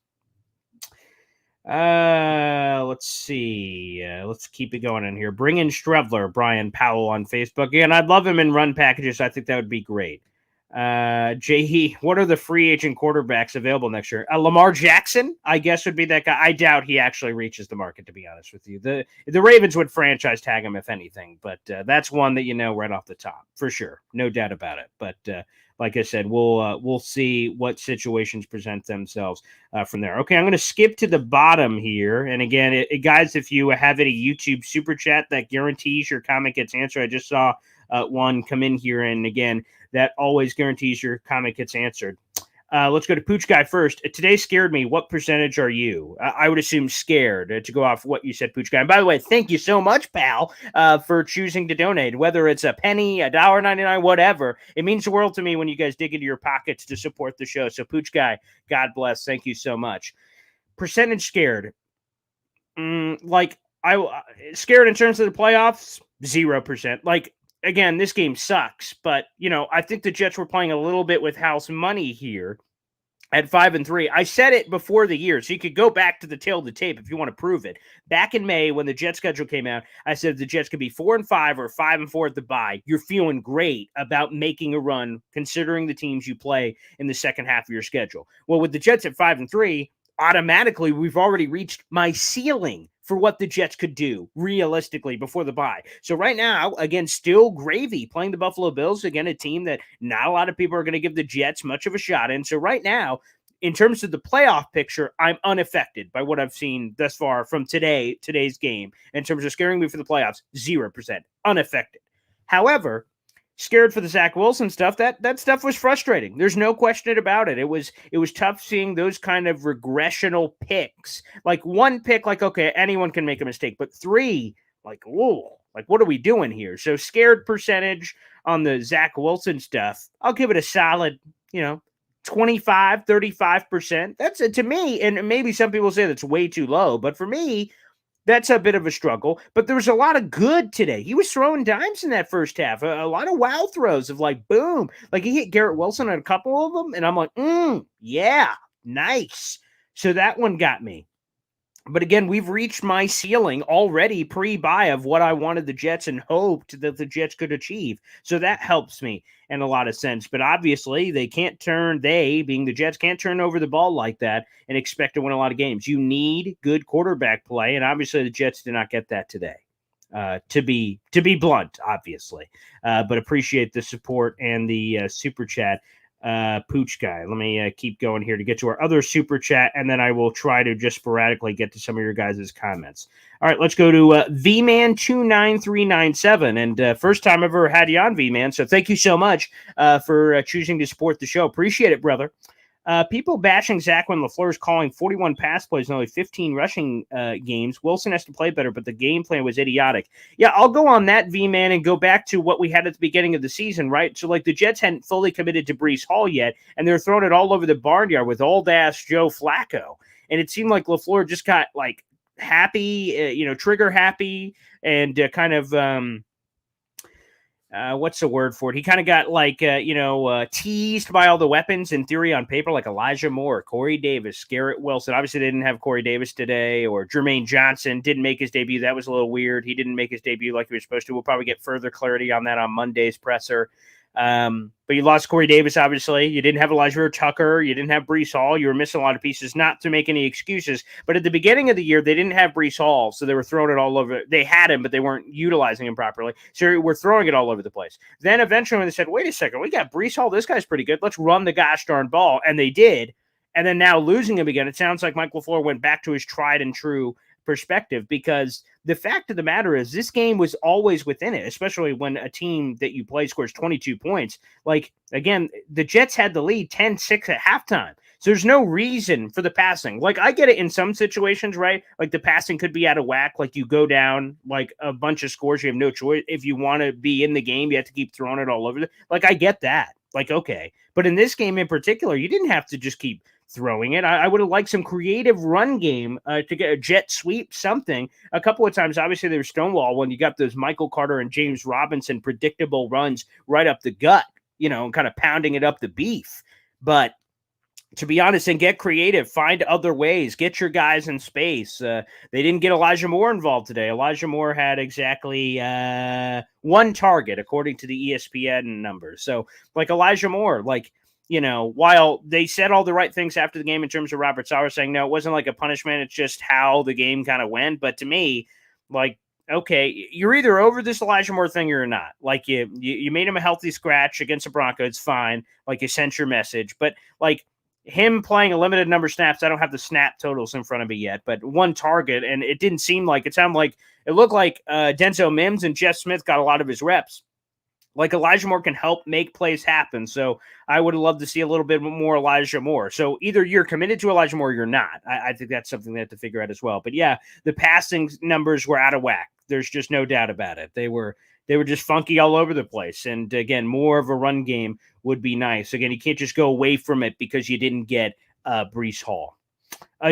Let's see. Let's keep it going in here. Bring in Strebler, Brian Powell on Facebook. Again, I'd love him in run packages. I think that would be great. J.E., what are the free agent quarterbacks available next year? Lamar Jackson, I guess, would be that guy. I doubt he actually reaches the market, to be honest with you. The Ravens would franchise tag him, if anything, but that's one that you know right off the top, for sure. No doubt about it. But like I said, we'll see what situations present themselves from there. Okay, I'm going to skip to the bottom here. And again, guys, if you have any YouTube super chat that guarantees your comment gets answered, I just saw one come in here. And again, that always guarantees your comment gets answered. Let's go to Pooch Guy first. Today scared me. What percentage are you? I would assume scared, to go off what you said, Pooch Guy. And by the way, thank you so much, pal, for choosing to donate. Whether it's a penny, $1.99, whatever, it means the world to me when you guys dig into your pockets to support the show. So Pooch Guy, God bless. Thank you so much. Percentage scared. Scared in terms of the playoffs, 0%. Again, this game sucks, but, I think the Jets were playing a little bit with house money here at 5-3. I said it before the year, so you could go back to the tail of the tape if you want to prove it. Back in May, when the Jets schedule came out, I said the Jets could be 4-5 or 5-4 at the bye. You're feeling great about making a run, considering the teams you play in the second half of your schedule. Well, with the Jets at 5-3, automatically we've already reached my ceiling for what the Jets could do realistically before the bye. So right now, again, still gravy playing the Buffalo Bills, again, a team that not a lot of people are going to give the Jets much of a shot in. So right now, in terms of the playoff picture, I'm unaffected by what I've seen thus far from today's game. In terms of scaring me for the playoffs, 0%, unaffected. However, scared for the Zach Wilson stuff, that stuff was frustrating. There's no question about it. It was tough seeing those kind of regressional picks. Like one pick, like, okay, anyone can make a mistake, but three, like, whoa, like, what are we doing here? So scared percentage on the Zach Wilson stuff, I'll give it a solid, 25, 35%. That's to me, and maybe some people say that's way too low, but for me, that's a bit of a struggle. But there was a lot of good today. He was throwing dimes in that first half. A lot of wow throws of like, boom. Like he hit Garrett Wilson on a couple of them, and I'm like, yeah, nice. So that one got me. But again, we've reached my ceiling already pre-buy of what I wanted the Jets and hoped that the Jets could achieve. So that helps me in a lot of sense. But obviously, they, being the Jets, can't turn over the ball like that and expect to win a lot of games. You need good quarterback play, and obviously the Jets did not get that today. To be blunt, obviously. But appreciate the support and the super chat. Pooch guy. Let me keep going here to get to our other super chat, and then I will try to just sporadically get to some of your guys' comments. All right, let's go to VMan29397, and first time I've ever had you on, VMan, so thank you so much for choosing to support the show. Appreciate it, brother. People bashing Zach when LaFleur is calling 41 pass plays and only 15 rushing games. Wilson has to play better, but the game plan was idiotic. Yeah, I'll go on that, V-Man, and go back to what we had at the beginning of the season, right? So, like, the Jets hadn't fully committed to Breece Hall yet, and they're throwing it all over the barnyard with old-ass Joe Flacco. And it seemed like LaFleur just got, like, happy, trigger happy, and kind of what's the word for it? He kind of got like, teased by all the weapons in theory on paper, like Elijah Moore, Corey Davis, Garrett Wilson. Obviously, they didn't have Corey Davis today, or Jermaine Johnson didn't make his debut. That was a little weird. He didn't make his debut like he was supposed to. We'll probably get further clarity on that on Monday's presser. But you lost Corey Davis, obviously. You didn't have Elijah Tucker. You didn't have Breece Hall. You were missing a lot of pieces, not to make any excuses. But at the beginning of the year, they didn't have Breece Hall, so they were throwing it all over. They had him, but they weren't utilizing him properly. So we're throwing it all over the place. Then eventually when they said, wait a second, we got Breece Hall. This guy's pretty good. Let's run the gosh darn ball. And they did. And then now losing him again, it sounds like Mike LaFleur went back to his tried and true perspective, because the fact of the matter is this game was always within it, especially when a team that you play scores 22 points. Like, again, the Jets had the lead 10-6 at halftime. So there's no reason for the passing. Like, I get it in some situations, right? Like the passing could be out of whack. Like you go down like a bunch of scores. You have no choice. If you want to be in the game, you have to keep throwing it all over. Like, I get that. Like, okay. But in this game in particular, you didn't have to just keep throwing it. I would have liked some creative run game to get a jet sweep, something. A couple of times, obviously, there was Stonewall when you got those Michael Carter and James Robinson predictable runs right up the gut, and kind of pounding it up the beef. But to be honest, and get creative, find other ways, get your guys in space. They didn't get Elijah Moore involved today. Elijah Moore had exactly one target, according to the ESPN numbers. So, like Elijah Moore, like, while they said all the right things after the game in terms of Robert Saleh saying, no, it wasn't like a punishment. It's just how the game kind of went. But to me, like, okay, you're either over this Elijah Moore thing or you're not. Like, you made him a healthy scratch against the Broncos. It's fine. Like, you sent your message. But, like, him playing a limited number of snaps, I don't have the snap totals in front of me yet, but one target, and it didn't seem like, it looked like Denzel Mims and Jeff Smith got a lot of his reps. Like, Elijah Moore can help make plays happen. So I would love to see a little bit more Elijah Moore. So either you're committed to Elijah Moore or you're not. I think that's something they have to figure out as well. But yeah, the passing numbers were out of whack. There's just no doubt about it. They were just funky all over the place. And again, more of a run game would be nice. Again, you can't just go away from it because you didn't get Breece Hall.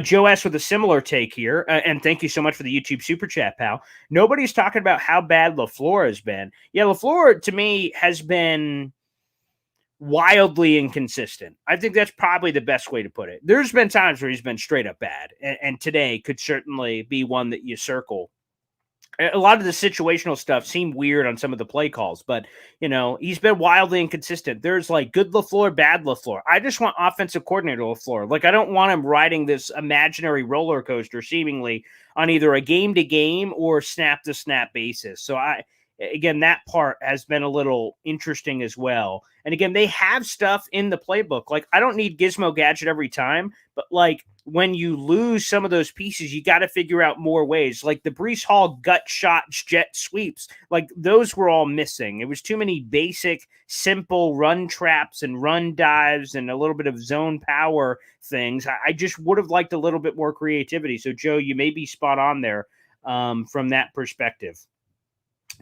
Joe S. with a similar take here, and thank you so much for the YouTube super chat, pal. Nobody's talking about how bad LaFleur has been. Yeah, LaFleur, to me, has been wildly inconsistent. I think that's probably the best way to put it. There's been times where he's been straight up bad, and today could certainly be one that you circle. A lot of the situational stuff seemed weird on some of the play calls, but, he's been wildly inconsistent. There's like good LaFleur, bad LaFleur. I just want offensive coordinator LaFleur. Like, I don't want him riding this imaginary roller coaster seemingly on either a game-to-game or snap-to-snap basis. So again, that part has been a little interesting as well. And again, they have stuff in the playbook. Like, I don't need Gizmo Gadget every time, but like when you lose some of those pieces, you got to figure out more ways. Like the Breece Hall gut shot jet sweeps, like those were all missing. It was too many basic, simple run traps and run dives and a little bit of zone power things. I just would have liked a little bit more creativity. So, Joe, you may be spot on there from that perspective.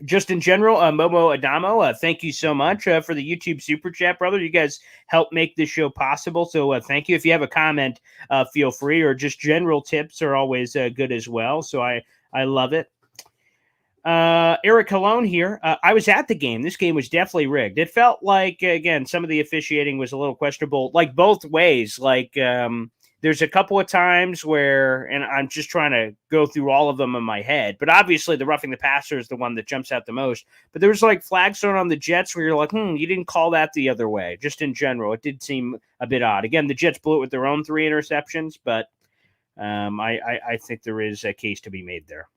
Just in general, Momo Adamo, thank you so much for the YouTube super chat, brother. You guys help make this show possible, so thank you. If you have a comment, feel free, or just general tips are always good as well. So I love it. Eric Colon here. I was at the game. This game was definitely rigged. It felt like, again, some of the officiating was a little questionable, like both ways. Like there's a couple of times where, and I'm just trying to go through all of them in my head, but obviously the roughing the passer is the one that jumps out the most. But there was like flags thrown on the Jets where you're like, you didn't call that the other way. Just in general, it did seem a bit odd. Again, the Jets blew it with their own 3 interceptions, but I think there is a case to be made there.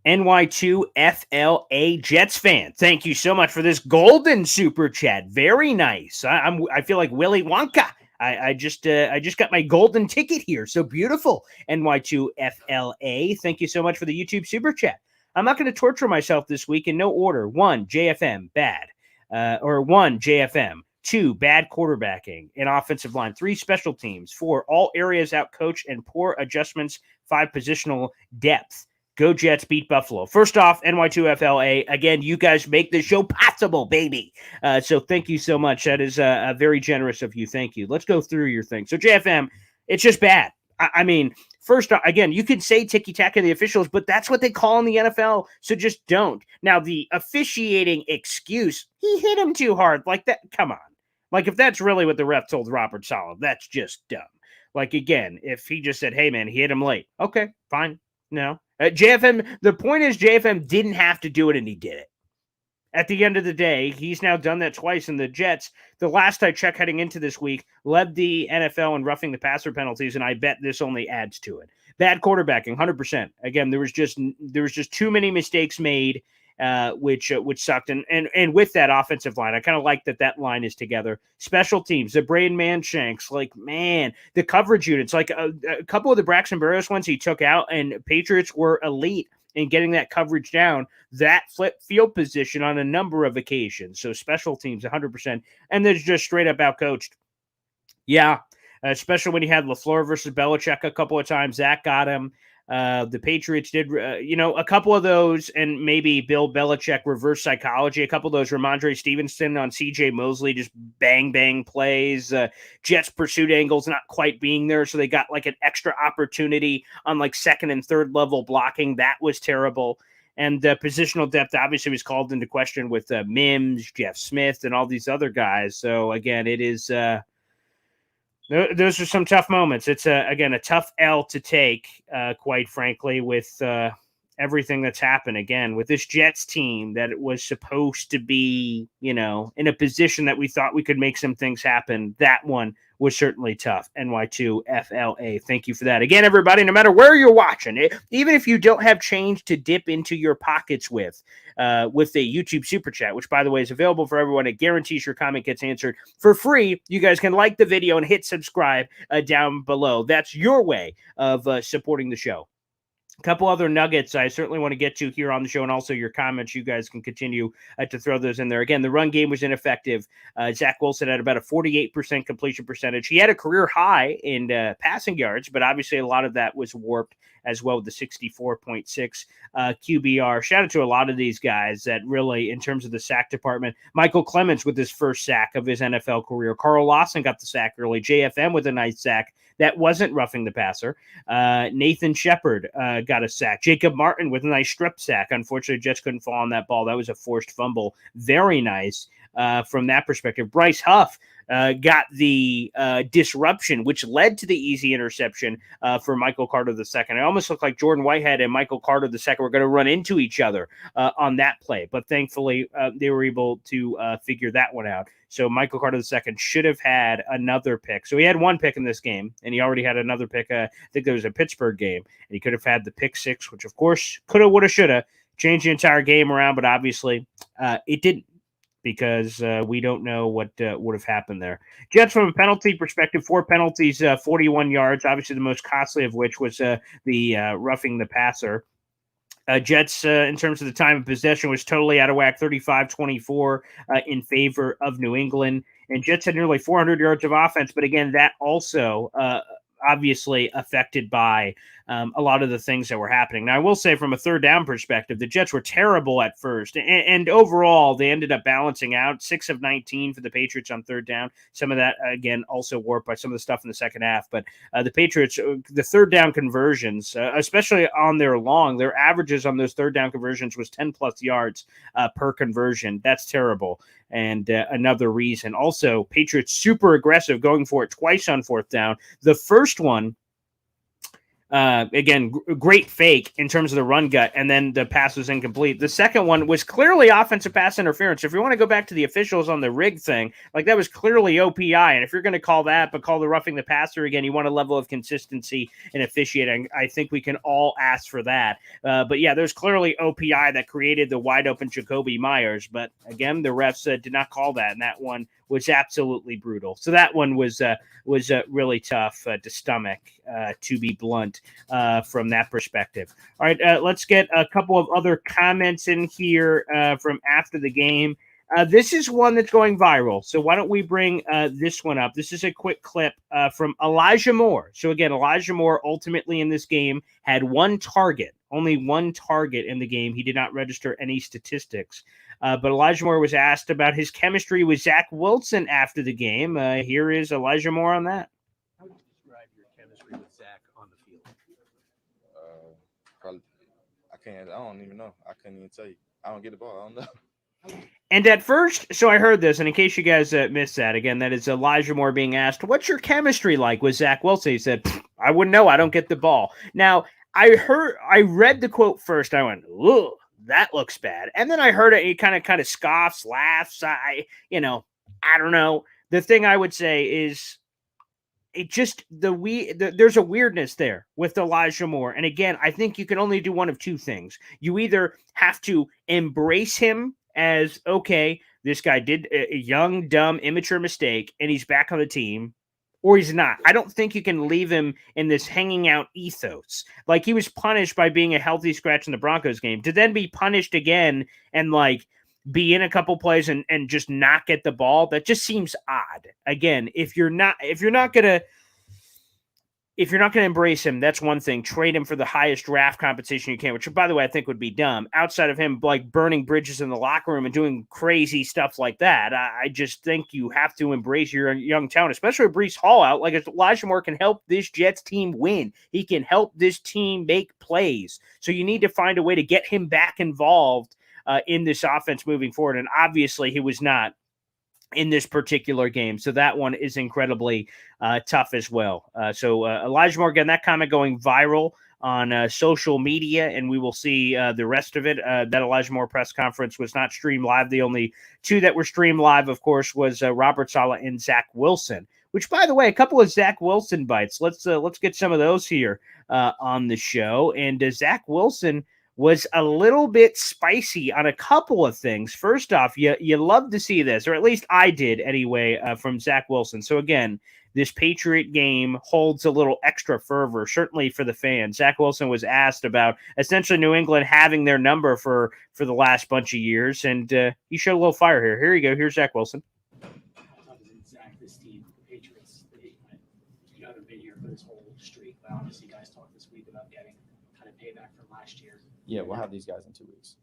NY2FLA Jets fan, thank you so much for this golden super chat. Very nice. I feel like Willy Wonka. I just got my golden ticket here. So beautiful. NY2FLA, thank you so much for the YouTube super chat. I'm not going to torture myself this week in no order. 1, JFM, bad. 1, JFM. 2, bad quarterbacking and offensive line. 3, special teams. 4, all areas out coached and poor adjustments. 5, positional depth. Go Jets, beat Buffalo. First off, NY2FLA, again, you guys make this show possible, baby. So thank you so much. That is very generous of you. Thank you. Let's go through your thing. So JFM, it's just bad. I mean, first off, again, you could say ticky-tack in the officials, but that's what they call in the NFL, so just don't. Now, the officiating excuse, he hit him too hard. Like that, come on. Like if that's really what the ref told Robert Saleh, that's just dumb. Like, again, if he just said, hey, man, he hit him late. Okay, fine. No. JFM, the point is JFM didn't have to do it, and he did it. At the end of the day, he's now done that twice, and the Jets, the last I checked heading into this week, led the NFL in roughing the passer penalties, and I bet this only adds to it. Bad quarterbacking, 100%. Again, there was just too many mistakes made, which sucked. And with that offensive line, I kind of like that line is together. Special teams, the Braden Manshanks, like, man, the coverage units, like a couple of the Braxton Berrios ones he took out, and Patriots were elite in getting that coverage down, that flip field position on a number of occasions. So special teams, 100%. And they're just straight up outcoached. Yeah, especially when he had LaFleur versus Belichick a couple of times. That got him. The Patriots did, a couple of those, and maybe Bill Belichick reverse psychology. A couple of those, Ramondre Stevenson on C.J. Mosley, just bang plays. Jets pursuit angles not quite being there, so they got like an extra opportunity on like second and third level blocking. That was terrible. And positional depth obviously was called into question with Mims, Jeff Smith, and all these other guys. So again, it is. Those are some tough moments. It's, again, a tough L to take, quite frankly, with everything that's happened. Again, with this Jets team that it was supposed to be, in a position that we thought we could make some things happen. That one was certainly tough. NY2FLA. Thank you for that. Again, everybody, no matter where you're watching it, even if you don't have change to dip into your pockets with the YouTube Super Chat, which, by the way, is available for everyone. It guarantees your comment gets answered for free. You guys can like the video and hit subscribe down below. That's your way of supporting the show. A couple other nuggets I certainly want to get to here on the show, and also your comments. You guys can continue to throw those in there. Again, the run game was ineffective. Zach Wilson had about a 48% completion percentage. He had a career high in passing yards, but obviously a lot of that was warped as well with the 64.6 QBR. Shout out to a lot of these guys that really, in terms of the sack department, Michael Clemens with his first sack of his NFL career. Carl Lawson got the sack early. JFM with a nice sack. That wasn't roughing the passer. Nathan Shepard got a sack. Jacob Martin with a nice strip sack. Unfortunately, Jets couldn't fall on that ball. That was a forced fumble. Very nice from that perspective. Bryce Huff got the disruption, which led to the easy interception for Michael Carter II. It almost looked like Jordan Whitehead and Michael Carter II were going to run into each other on that play. But thankfully, they were able to figure that one out. So Michael Carter II should have had another pick. So he had one pick in this game, and he already had another pick. I think there was a Pittsburgh game, and he could have had the pick six, which, of course, coulda, woulda, shoulda. change the entire game around, but obviously it didn't, because we don't know what would have happened there. Jets, from a penalty perspective, 4 penalties, 41 yards, obviously the most costly of which was the roughing the passer. Jets, in terms of the time of possession, was totally out of whack, 35-24 in favor of New England. And Jets had nearly 400 yards of offense, but again, that also obviously affected by a lot of the things that were happening. Now, I will say, from a third down perspective, the Jets were terrible at first, and overall, they ended up balancing out 6 of 19 for the Patriots on third down. Some of that, again, also warped by some of the stuff in the second half, but the Patriots, the third down conversions, especially on their averages on those third down conversions was 10 plus yards per conversion. That's terrible. And another reason. Also, Patriots super aggressive, going for it twice on fourth down. The first one, again, great fake in terms of the run gut, and then the pass was incomplete. The second one was clearly offensive pass interference. If you want to go back to the officials on the rig thing, like, that was clearly OPI. And if you're going to call that, but call the roughing the passer again, you want a level of consistency in officiating. I think we can all ask for that. But yeah, there's clearly OPI that created the wide open Jacoby Myers. But again, the refs did not call that, and that one was absolutely brutal. So that one was really tough to stomach, to be blunt, from that perspective. All right, let's get a couple of other comments in here from after the game. This is one that's going viral, so why don't we bring this one up? This is a quick clip from Elijah Moore. So again, Elijah Moore ultimately in this game had only one target in the game. He did not register any statistics. But Elijah Moore was asked about his chemistry with Zach Wilson after the game. Here is Elijah Moore on that. How would you describe your chemistry with Zach on the field? Probably, I don't even know. I couldn't even tell you. I don't get the ball. I don't know. And at first, so I heard this, and in case you guys missed that, again, that is Elijah Moore being asked, what's your chemistry like with Zach Wilson? He said, I wouldn't know. I don't get the ball. Now, I read the quote first. I went, ugh, that looks bad. And then I heard it. He kind of scoffs, laughs. I don't know. The thing I would say is, it just there's a weirdness there with Elijah Moore. And again, I think you can only do one of two things. You either have to embrace him as, okay, this guy did a young, dumb, immature mistake, and he's back on the team, or he's not. I don't think you can leave him in this hanging out ethos. Like, he was punished by being a healthy scratch in the Broncos game, to then be punished again and, like, be in a couple plays and just not get the ball. That just seems odd. Again, if you're not gonna embrace him, that's one thing. Trade him for the highest draft compensation you can, which, by the way, I think would be dumb. Outside of him, like, burning bridges in the locker room and doing crazy stuff like that, I just think you have to embrace your young talent, especially with Breece Hall out. Like, Elijah Moore can help this Jets team win. He can help this team make plays. So you need to find a way to get him back involved in this offense moving forward. And obviously he was not in this particular game. So that one is incredibly tough as well. So Elijah Moore, again, that comment going viral on social media, and we will see the rest of it. That Elijah Moore press conference was not streamed live. The only two that were streamed live, of course, was Robert Saleh and Zach Wilson, which, by the way, a couple of Zach Wilson bites. Let's get some of those here on the show. And Zach Wilson was a little bit spicy on a couple of things. First off, you love to see this, or at least I did anyway, from Zach Wilson. So again, this Patriot game holds a little extra fervor, certainly for the fans. Zach Wilson was asked about essentially New England having their number for the last bunch of years, and he showed a little fire here. Here you go. Here's Zach Wilson. Zach, this team, the Patriots, you haven't been here for this whole streak, but obviously you guys talked this week about getting kind of payback from last year. Yeah, we'll have these guys in 2 weeks.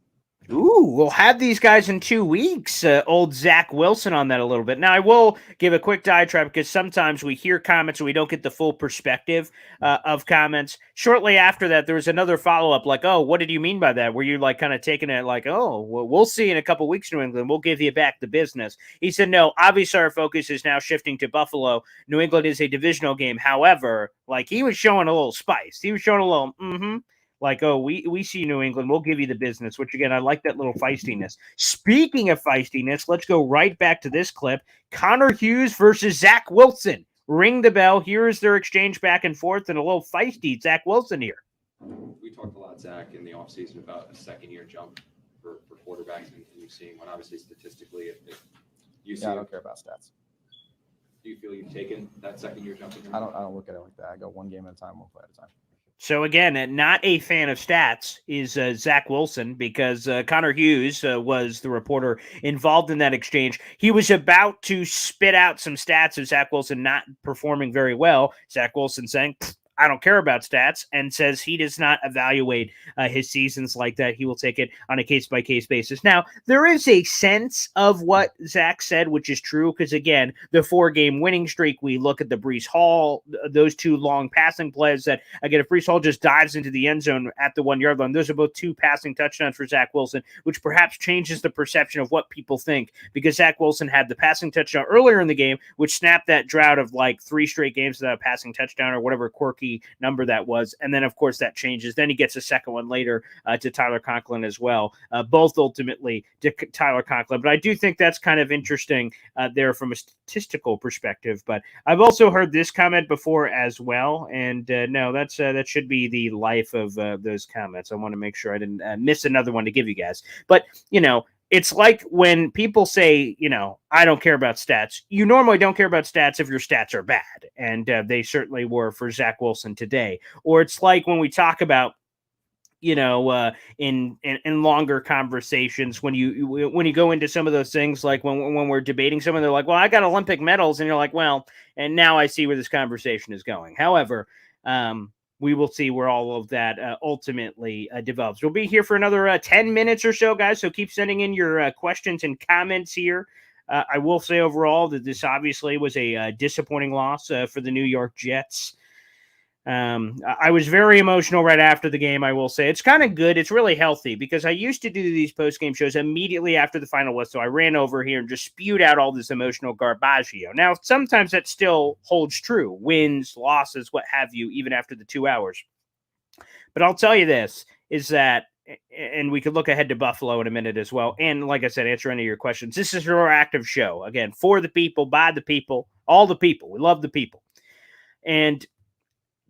Ooh, we'll have these guys in 2 weeks. Old Zach Wilson on that a little bit. Now, I will give a quick diatribe because sometimes we hear comments and we don't get the full perspective of comments. Shortly after that, there was another follow-up like, oh, what did you mean by that? Were you like kind of taking it like, oh, well, we'll see in a couple weeks, New England. We'll give you back the business. He said, no, obviously our focus is now shifting to Buffalo. New England is a divisional game. However, like, he was showing a little spice. He was showing a little, like, oh, we see New England. We'll give you the business, which, again, I like that little feistiness. Speaking of feistiness, let's go right back to this clip. Connor Hughes versus Zach Wilson. Ring the bell. Here is their exchange back and forth, and a little feisty Zach Wilson here. We talked a lot, Zach, in the offseason about a second-year jump for quarterbacks, and you seeing one. Obviously, statistically, if you see, Yeah, I don't care about stats. do you feel you've taken that second-year jump? I don't look at it like that. I go one game at a time, one play at a time. So again, not a fan of stats is Zach Wilson, because Connor Hughes was the reporter involved in that exchange. He was about to spit out some stats of Zach Wilson not performing very well. Zach Wilson saying, I don't care about stats, and says he does not evaluate his seasons like that. He will take it on a case-by-case basis. Now, there is a sense of what Zach said, which is true, because, again, the 4-game winning streak, we look at the Breece Hall, those 2 long passing plays that, again, if Breece Hall just dives into the end zone at the 1-yard line, those are both 2 passing touchdowns for Zach Wilson, which perhaps changes the perception of what people think, because Zach Wilson had the passing touchdown earlier in the game, which snapped that drought of like 3 straight games without a passing touchdown or whatever quirky number that was. And then, of course, that changes. Then he gets a second one later to Tyler Conklin as well, both ultimately to Tyler Conklin. But I do think that's kind of interesting there from a statistical perspective. But I've also heard this comment before as well. And no, that should be the life of those comments. I want to make sure I didn't miss another one to give you guys. But, it's like when people say, I don't care about stats. You normally don't care about stats if your stats are bad. And they certainly were for Zach Wilson today. Or it's like when we talk about, in longer conversations, when you go into some of those things, like when we're debating someone, they're like, well, I got Olympic medals. And you're like, well, and now I see where this conversation is going. However, we will see where all of that ultimately develops. We'll be here for another 10 minutes or so, guys. So keep sending in your questions and comments here. I will say overall that this obviously was a disappointing loss for the New York Jets. I was very emotional right after the game, I will say. It's kind of good. It's really healthy, because I used to do these post-game shows immediately after the final whistle. I ran over here and just spewed out all this emotional garbaggio. Now, sometimes that still holds true. Wins, losses, what have you, even after the 2 hours. But I'll tell you this, is that, and we could look ahead to Buffalo in a minute as well, and like I said, answer any of your questions. This is your active show. Again, for the people, by the people, all the people. We love the people. And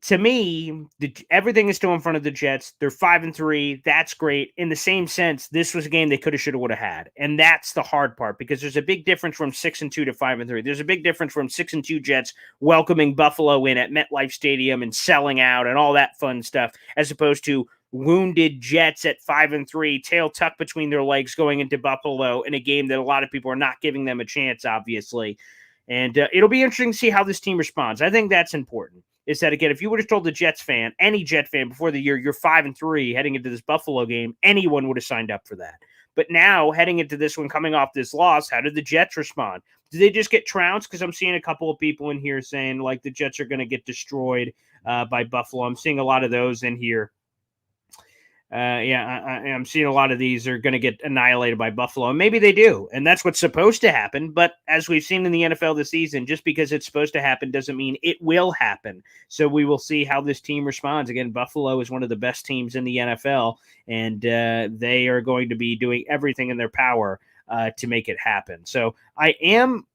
to me, everything is still in front of the Jets. They're 5-3. That's great. In the same sense, this was a game they could have, should have, would have had. And that's the hard part, because there's a big difference from 6-2 to 5-3. There's a big difference from 6-2 Jets welcoming Buffalo in at MetLife Stadium and selling out and all that fun stuff, as opposed to wounded Jets at 5-3, tail tucked between their legs going into Buffalo in a game that a lot of people are not giving them a chance, obviously. And it'll be interesting to see how this team responds. I think that's important. Is that, again, if you would have told the Jets fan, any Jet fan before the year, you're 5-3 heading into this Buffalo game, anyone would have signed up for that. But now, heading into this one, coming off this loss, how did the Jets respond? Did they just get trounced? Because I'm seeing a couple of people in here saying, like, the Jets are going to get destroyed by Buffalo. I'm seeing a lot of those in here. I'm seeing a lot of these are going to get annihilated by Buffalo. And maybe they do. And that's what's supposed to happen. But as we've seen in the NFL this season, just because it's supposed to happen doesn't mean it will happen. So we will see how this team responds. Again, Buffalo is one of the best teams in the NFL, and they are going to be doing everything in their power to make it happen. So I am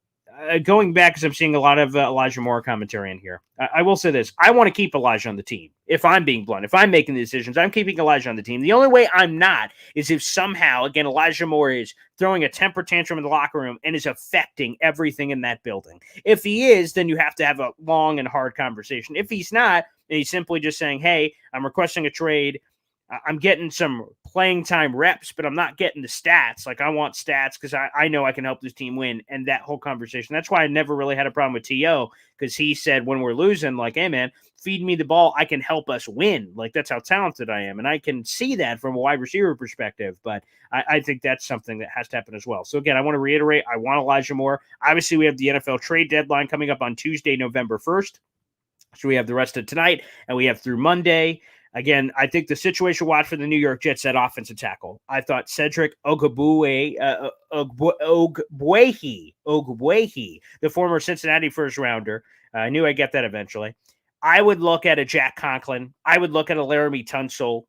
going back, because I'm seeing a lot of Elijah Moore commentary in here. I will say this. I want to keep Elijah on the team. If I'm being blunt, if I'm making the decisions, I'm keeping Elijah on the team. The only way I'm not is if somehow, again, Elijah Moore is throwing a temper tantrum in the locker room and is affecting everything in that building. If he is, then you have to have a long and hard conversation. If he's not, and he's simply just saying, hey, I'm requesting a trade, I'm getting some playing time reps, but I'm not getting the stats. Like, I want stats because I know I can help this team win. And that whole conversation, that's why I never really had a problem with T.O., because he said when we're losing, like, hey, man, feed me the ball. I can help us win. Like, that's how talented I am. And I can see that from a wide receiver perspective. But I think that's something that has to happen as well. So, again, I want to reiterate, I want Elijah Moore. Obviously, we have the NFL trade deadline coming up on Tuesday, November 1st. So we have the rest of tonight, and we have through Monday. Again, I think the situation watch for the New York Jets, that offensive tackle. I thought Cedric Ogbuehi, the former Cincinnati first rounder. I knew I'd get that eventually. I would look at a Jack Conklin. I would look at a Laramie Tunsil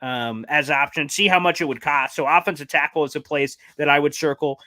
as options, see how much it would cost. So offensive tackle is a place that I would circle.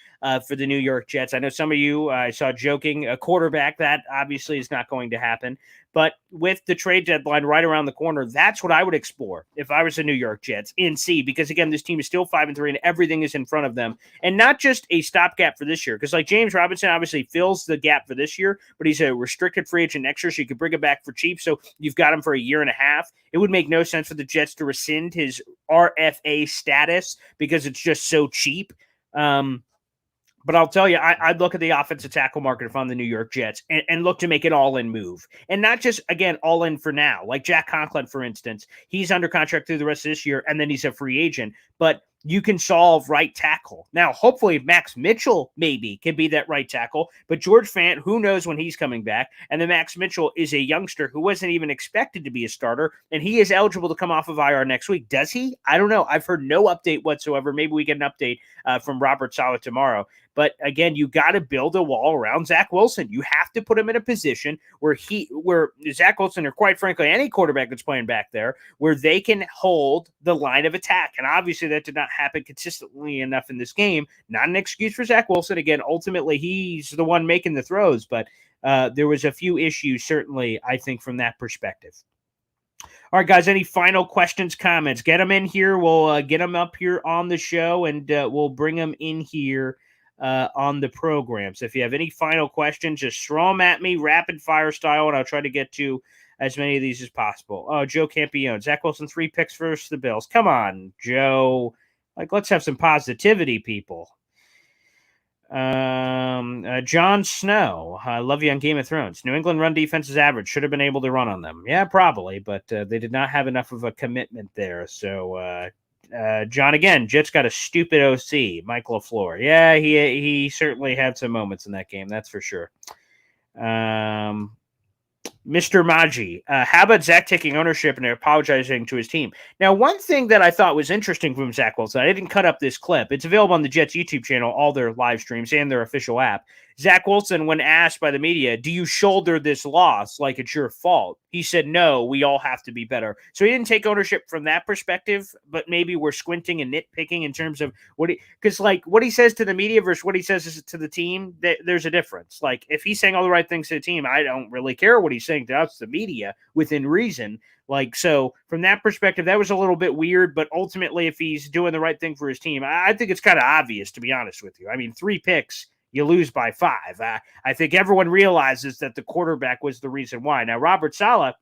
for the New York Jets. I know some of you I saw joking a quarterback. That obviously is not going to happen. But with the trade deadline right around the corner, that's what I would explore if I was the New York Jets in C, because again, this team is still 5-3 and everything is in front of them. And not just a stopgap for this year, because like James Robinson obviously fills the gap for this year, but he's a restricted free agent next year, so you could bring him back for cheap. So you've got him for a year and a half. It would make no sense for the Jets to rescind his RFA status because it's just so cheap. But I'll tell you, I'd look at the offensive tackle market if I'm the New York Jets and look to make an all-in move. And not just, again, all-in for now. Like Jack Conklin, for instance. He's under contract through the rest of this year, and then he's a free agent. But you can solve right tackle. Now, hopefully, Max Mitchell maybe can be that right tackle. But George Fant, who knows when he's coming back? And then Max Mitchell is a youngster who wasn't even expected to be a starter, and he is eligible to come off of IR next week. Does he? I don't know. I've heard no update whatsoever. Maybe we get an update from Robert Saleh tomorrow. But again, you got to build a wall around Zach Wilson. You have to put him in a position where Zach Wilson, or quite frankly, any quarterback that's playing back there, where they can hold the line of attack. And obviously that did not happen consistently enough in this game. Not an excuse for Zach Wilson. Again, ultimately, he's the one making the throws, but there was a few issues, certainly, I think, from that perspective. All right, guys, any final questions, comments? Get them in here. We'll get them up here on the show, and we'll bring them in here on the program. So if you have any final questions, just throw them at me, rapid fire style, and I'll try to get to as many of these as possible. Oh, Joe Campione. Zach Wilson, 3 picks versus the Bills. Come on, Joe. Like, let's have some positivity, people. John Snow. I love you on Game of Thrones. New England run defense is average. Should have been able to run on them. Yeah, probably, but they did not have enough of a commitment there. So, John, again, Jets got a stupid OC, Mike LaFleur. Yeah, he certainly had some moments in that game, that's for sure. Mr. Maggi, how about Zach taking ownership and apologizing to his team? Now, one thing that I thought was interesting from Zach Wilson, I didn't cut up this clip. It's available on the Jets YouTube channel, all their live streams and their official app. Zach Wilson, when asked by the media, do you shoulder this loss like it's your fault? He said, no, we all have to be better. So he didn't take ownership from that perspective, but maybe we're squinting and nitpicking in terms of because like what he says to the media versus what he says to the team, there's a difference. Like if he's saying all the right things to the team, I don't really care what he's saying to us, the media, within reason. Like, so from that perspective, that was a little bit weird, but ultimately if he's doing the right thing for his team, I think it's kind of obvious, to be honest with you. I mean, 3 picks, you lose by 5. I think everyone realizes that the quarterback was the reason why. Now, Robert Saleh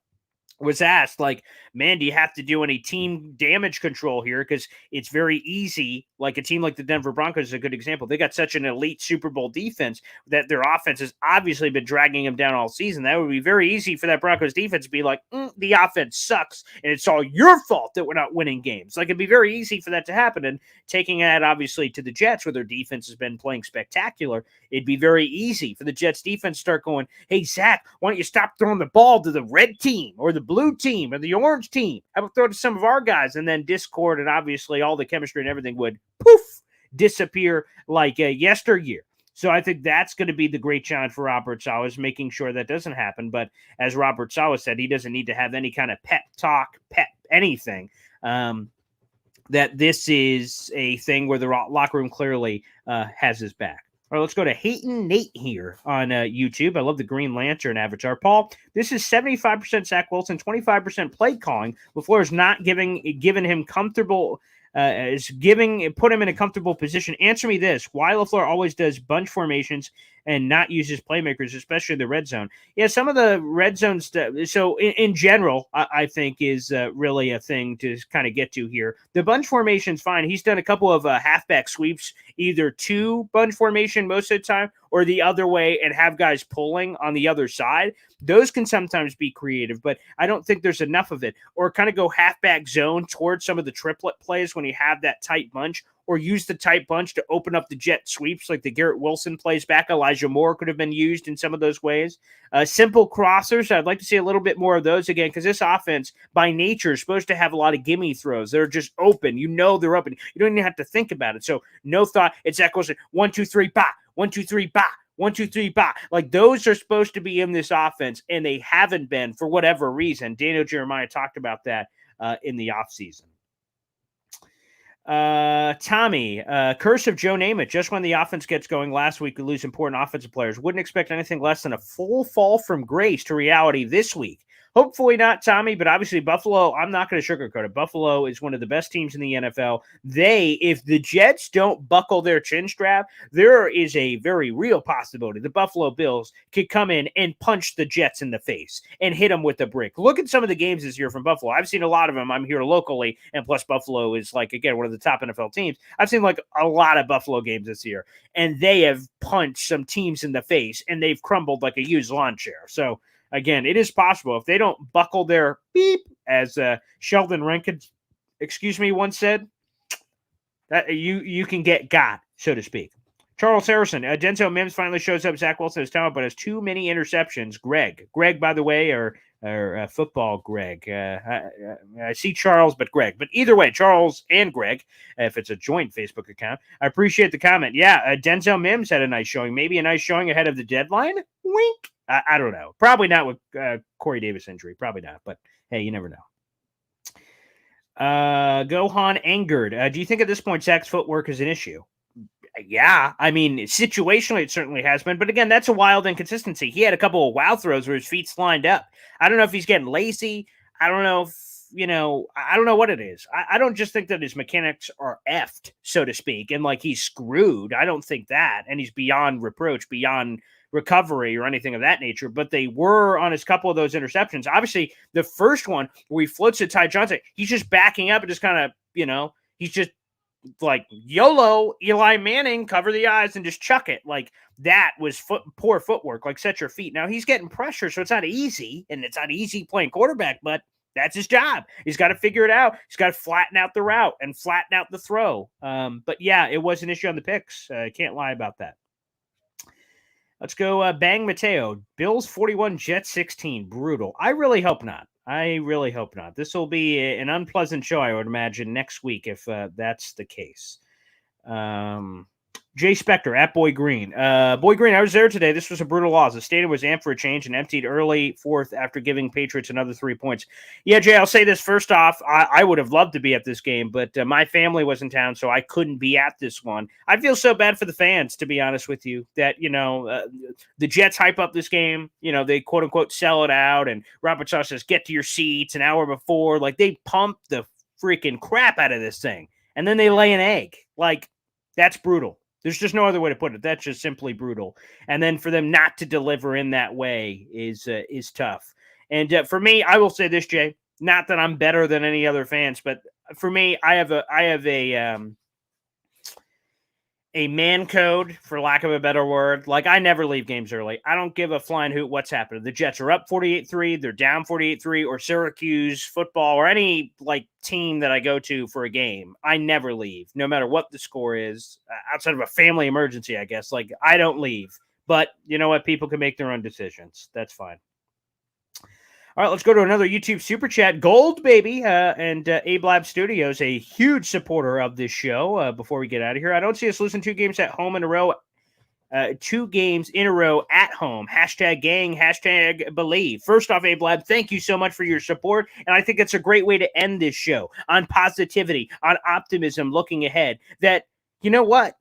was asked, like, man, do you have to do any team damage control here? Because it's very easy. Like a team like the Denver Broncos is a good example. They got such an elite Super Bowl defense that their offense has obviously been dragging them down all season. That would be very easy for that Broncos defense to be like, the offense sucks, and it's all your fault that we're not winning games. Like, it'd be very easy for that to happen. And taking that, obviously, to the Jets, where their defense has been playing spectacular, it'd be very easy for the Jets defense to start going, hey, Zach, why don't you stop throwing the ball to the red team or the blue team or the orange team? How about throw it to some of our guys? And then discord and obviously all the chemistry and everything would poof disappear like yesteryear. So I think that's going to be the great challenge for Robert Saleh, is making sure that doesn't happen. But as Robert Saleh said, he doesn't need to have any kind of pep talk, anything. That this is a thing where the locker room clearly has his back. All right, let's go to Hayton Nate here on YouTube. I love the Green Lantern avatar. Paul, this is 75% Zach Wilson, 25% play calling. LaFleur is not giving him comfortable. Put him in a comfortable position. Answer me this: why LaFleur always does bunch formations and not uses playmakers, especially the red zone? Yeah, some of the red zone stuff. So in general, I think is really a thing to kind of get to here. The bunch formation's fine. He's done a couple of halfback sweeps, either to bunch formation most of the time or the other way, and have guys pulling on the other side. Those can sometimes be creative, but I don't think there's enough of it. Or kind of go halfback zone towards some of the triplet plays when you have that tight bunch, or use the tight bunch to open up the jet sweeps like the Garrett Wilson plays back. Elijah Moore could have been used in some of those ways. Simple crossers, I'd like to see a little bit more of those again, because this offense by nature is supposed to have a lot of gimme throws. They're just open. You know they're open. You don't even have to think about it. So no thought. It's Zach Wilson, 1, 2, 3, bah, 1, 2, 3, bah. 1, 2, 3, bah. Like, those are supposed to be in this offense, and they haven't been for whatever reason. Daniel Jeremiah talked about that in the offseason. Tommy, curse of Joe Namath. Just when the offense gets going last week, we lose important offensive players. Wouldn't expect anything less than a full fall from grace to reality this week. Hopefully not, Tommy, but obviously Buffalo, I'm not going to sugarcoat it. Buffalo is one of the best teams in the NFL. If the Jets don't buckle their chin strap, there is a very real possibility the Buffalo Bills could come in and punch the Jets in the face and hit them with a brick. Look at some of the games this year from Buffalo. I've seen a lot of them. I'm here locally, and plus Buffalo is, like, again, one of the top NFL teams. I've seen, like, a lot of Buffalo games this year, and they have punched some teams in the face, and they've crumbled like a used lawn chair. So, again, it is possible if they don't buckle their beep, as Sheldon Rankin, once said, that you can get got, so to speak. Charles Harrison, Denzel Mims finally shows up. Zach Wilson has talent, but has too many interceptions. Greg, by the way, or football Greg. I see Charles, but Greg. But either way, Charles and Greg, if it's a joint Facebook account. I appreciate the comment. Yeah, Denzel Mims had a nice showing. Maybe a nice showing ahead of the deadline. Wink. I don't know. Probably not with Corey Davis injury. Probably not. But hey, you never know. Gohan Angered. Do you think at this point Zach's footwork is an issue? Yeah, I mean, situationally it certainly has been, but again, that's a wild inconsistency. He had a couple of wild throws where his feet's lined up. I don't know if he's getting lazy. I don't know if, I don't know what it is. I don't just think that his mechanics are effed, so to speak, and like he's screwed. I don't think that, and he's beyond reproach, beyond recovery or anything of that nature, but they were on his couple of those interceptions. Obviously, the first one where he floats to Ty Johnson, he's just backing up and just kind of, he's just like, YOLO, Eli Manning, cover the eyes and just chuck it. Like, that was poor footwork, like set your feet. Now, he's getting pressure, so it's not easy, and it's not easy playing quarterback, but that's his job. He's got to figure it out. He's got to flatten out the route and flatten out the throw. But yeah, it was an issue on the picks. Can't lie about that. Let's go Bang Mateo. Bills 41, Jets 16. Brutal. I really hope not. This will be an unpleasant show, I would imagine, next week if that's the case. Jay Spector at Boy Green. Boy Green, I was there today. This was a brutal loss. The stadium was amped for a change and emptied early fourth after giving Patriots another 3 points. Yeah, Jay, I'll say this first off. I would have loved to be at this game, but my family was in town, so I couldn't be at this one. I feel so bad for the fans, to be honest with you, that, the Jets hype up this game. They quote-unquote sell it out, and Robert Saleh says, get to your seats an hour before. Like, they pump the freaking crap out of this thing, and then they lay an egg. Like, that's brutal. There's just no other way to put it. That's just simply brutal. And then for them not to deliver in that way is tough. And for me, I will say this, Jay. Not that I'm better than any other fans, but for me, I have a man code, for lack of a better word. Like, I never leave games early. I don't give a flying hoot what's happening. The Jets are up 48-3, they're down 48-3, or Syracuse football, or any like team that I go to for a game. I never leave, no matter what the score is, outside of a family emergency, I guess. Like, I don't leave. But you know what? People can make their own decisions. That's fine. All right, let's go to another YouTube Super Chat. Gold, baby, and Abe Lab Studios, a huge supporter of this show. Before we get out of here, I don't see us losing 2 games at home in a row. 2 games in a row at home. Hashtag gang, hashtag believe. First off, Abe Lab, thank you so much for your support. And I think it's a great way to end this show on positivity, on optimism, looking ahead. That, you know what?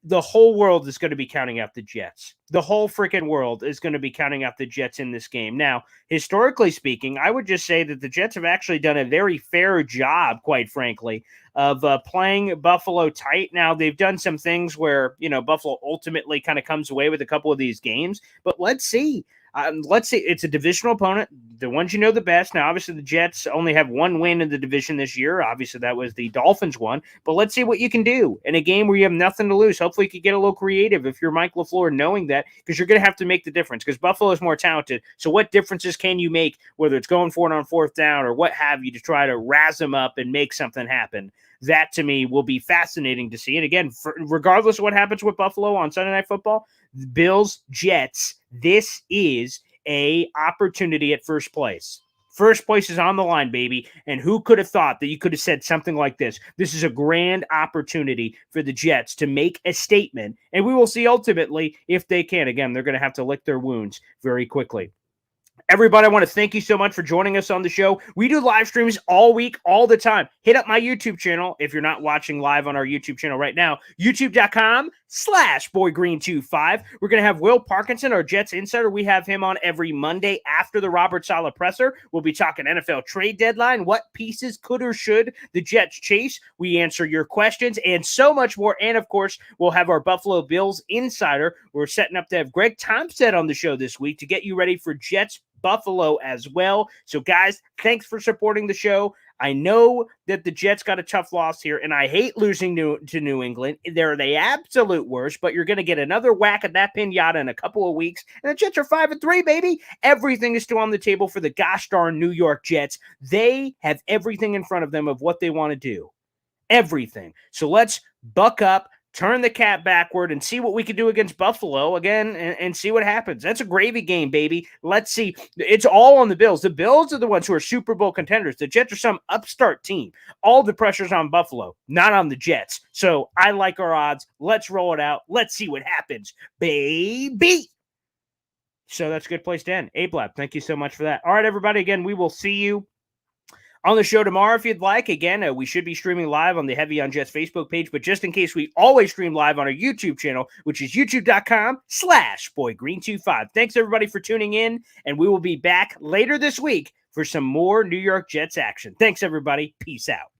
The whole world is going to be counting out the Jets. The whole freaking world is going to be counting out the Jets in this game. Now, historically speaking, I would just say that the Jets have actually done a very fair job, quite frankly, of playing Buffalo tight. Now, they've done some things where, Buffalo ultimately kind of comes away with a couple of these games. But let's see. It's a divisional opponent, the ones you know the best. Now, obviously, the Jets only have 1 win in the division this year. Obviously, that was the Dolphins one. But let's see what you can do in a game where you have nothing to lose. Hopefully, you can get a little creative if you're Mike LaFleur, knowing that, because you're going to have to make the difference, because Buffalo is more talented. So what differences can you make, whether it's going for it on 4th down or what have you, to try to razz them up and make something happen? That, to me, will be fascinating to see. And again, regardless of what happens with Buffalo on Sunday Night Football, Bills, Jets, this is a opportunity at first place. First place is on the line, baby. And who could have thought that you could have said something like this? This is a grand opportunity for the Jets to make a statement. And we will see ultimately if they can. Again, they're going to have to lick their wounds very quickly. Everybody, I want to thank you so much for joining us on the show. We do live streams all week, all the time. Hit up my YouTube channel if you're not watching live on our YouTube channel right now, youtube.com/boygreen25. We're going to have Will Parkinson, our Jets insider. We have him on every Monday after the Robert Saleh presser. We'll be talking NFL trade deadline, what pieces could or should the Jets chase. We answer your questions and so much more. And, of course, we'll have our Buffalo Bills insider. We're setting up to have Greg Thompson on the show this week to get you ready for Jets Buffalo as well. So, guys, thanks for supporting the show. I know that the Jets got a tough loss here, and I hate losing to New England. They're the absolute worst, but you're going to get another whack at that pinata in a couple of weeks, and the Jets are 5-3, baby. Everything is still on the table for the gosh darn New York Jets. They have everything in front of them of what they want to do. Everything. So let's buck up, turn the cap backward, and see what we can do against Buffalo again and see what happens. That's a gravy game, baby. Let's see. It's all on the Bills. The Bills are the ones who are Super Bowl contenders. The Jets are some upstart team. All the pressure's on Buffalo, not on the Jets. So I like our odds. Let's roll it out. Let's see what happens, baby. So that's a good place to end. Ablab, thank you so much for that. All right, everybody. Again, we will see you on the show tomorrow if you'd like. Again, we should be streaming live on the Heavy on Jets Facebook page, but just in case, we always stream live on our YouTube channel, which is youtube.com/boygreen25. Thanks, everybody, for tuning in, and we will be back later this week for some more New York Jets action. Thanks, everybody. Peace out.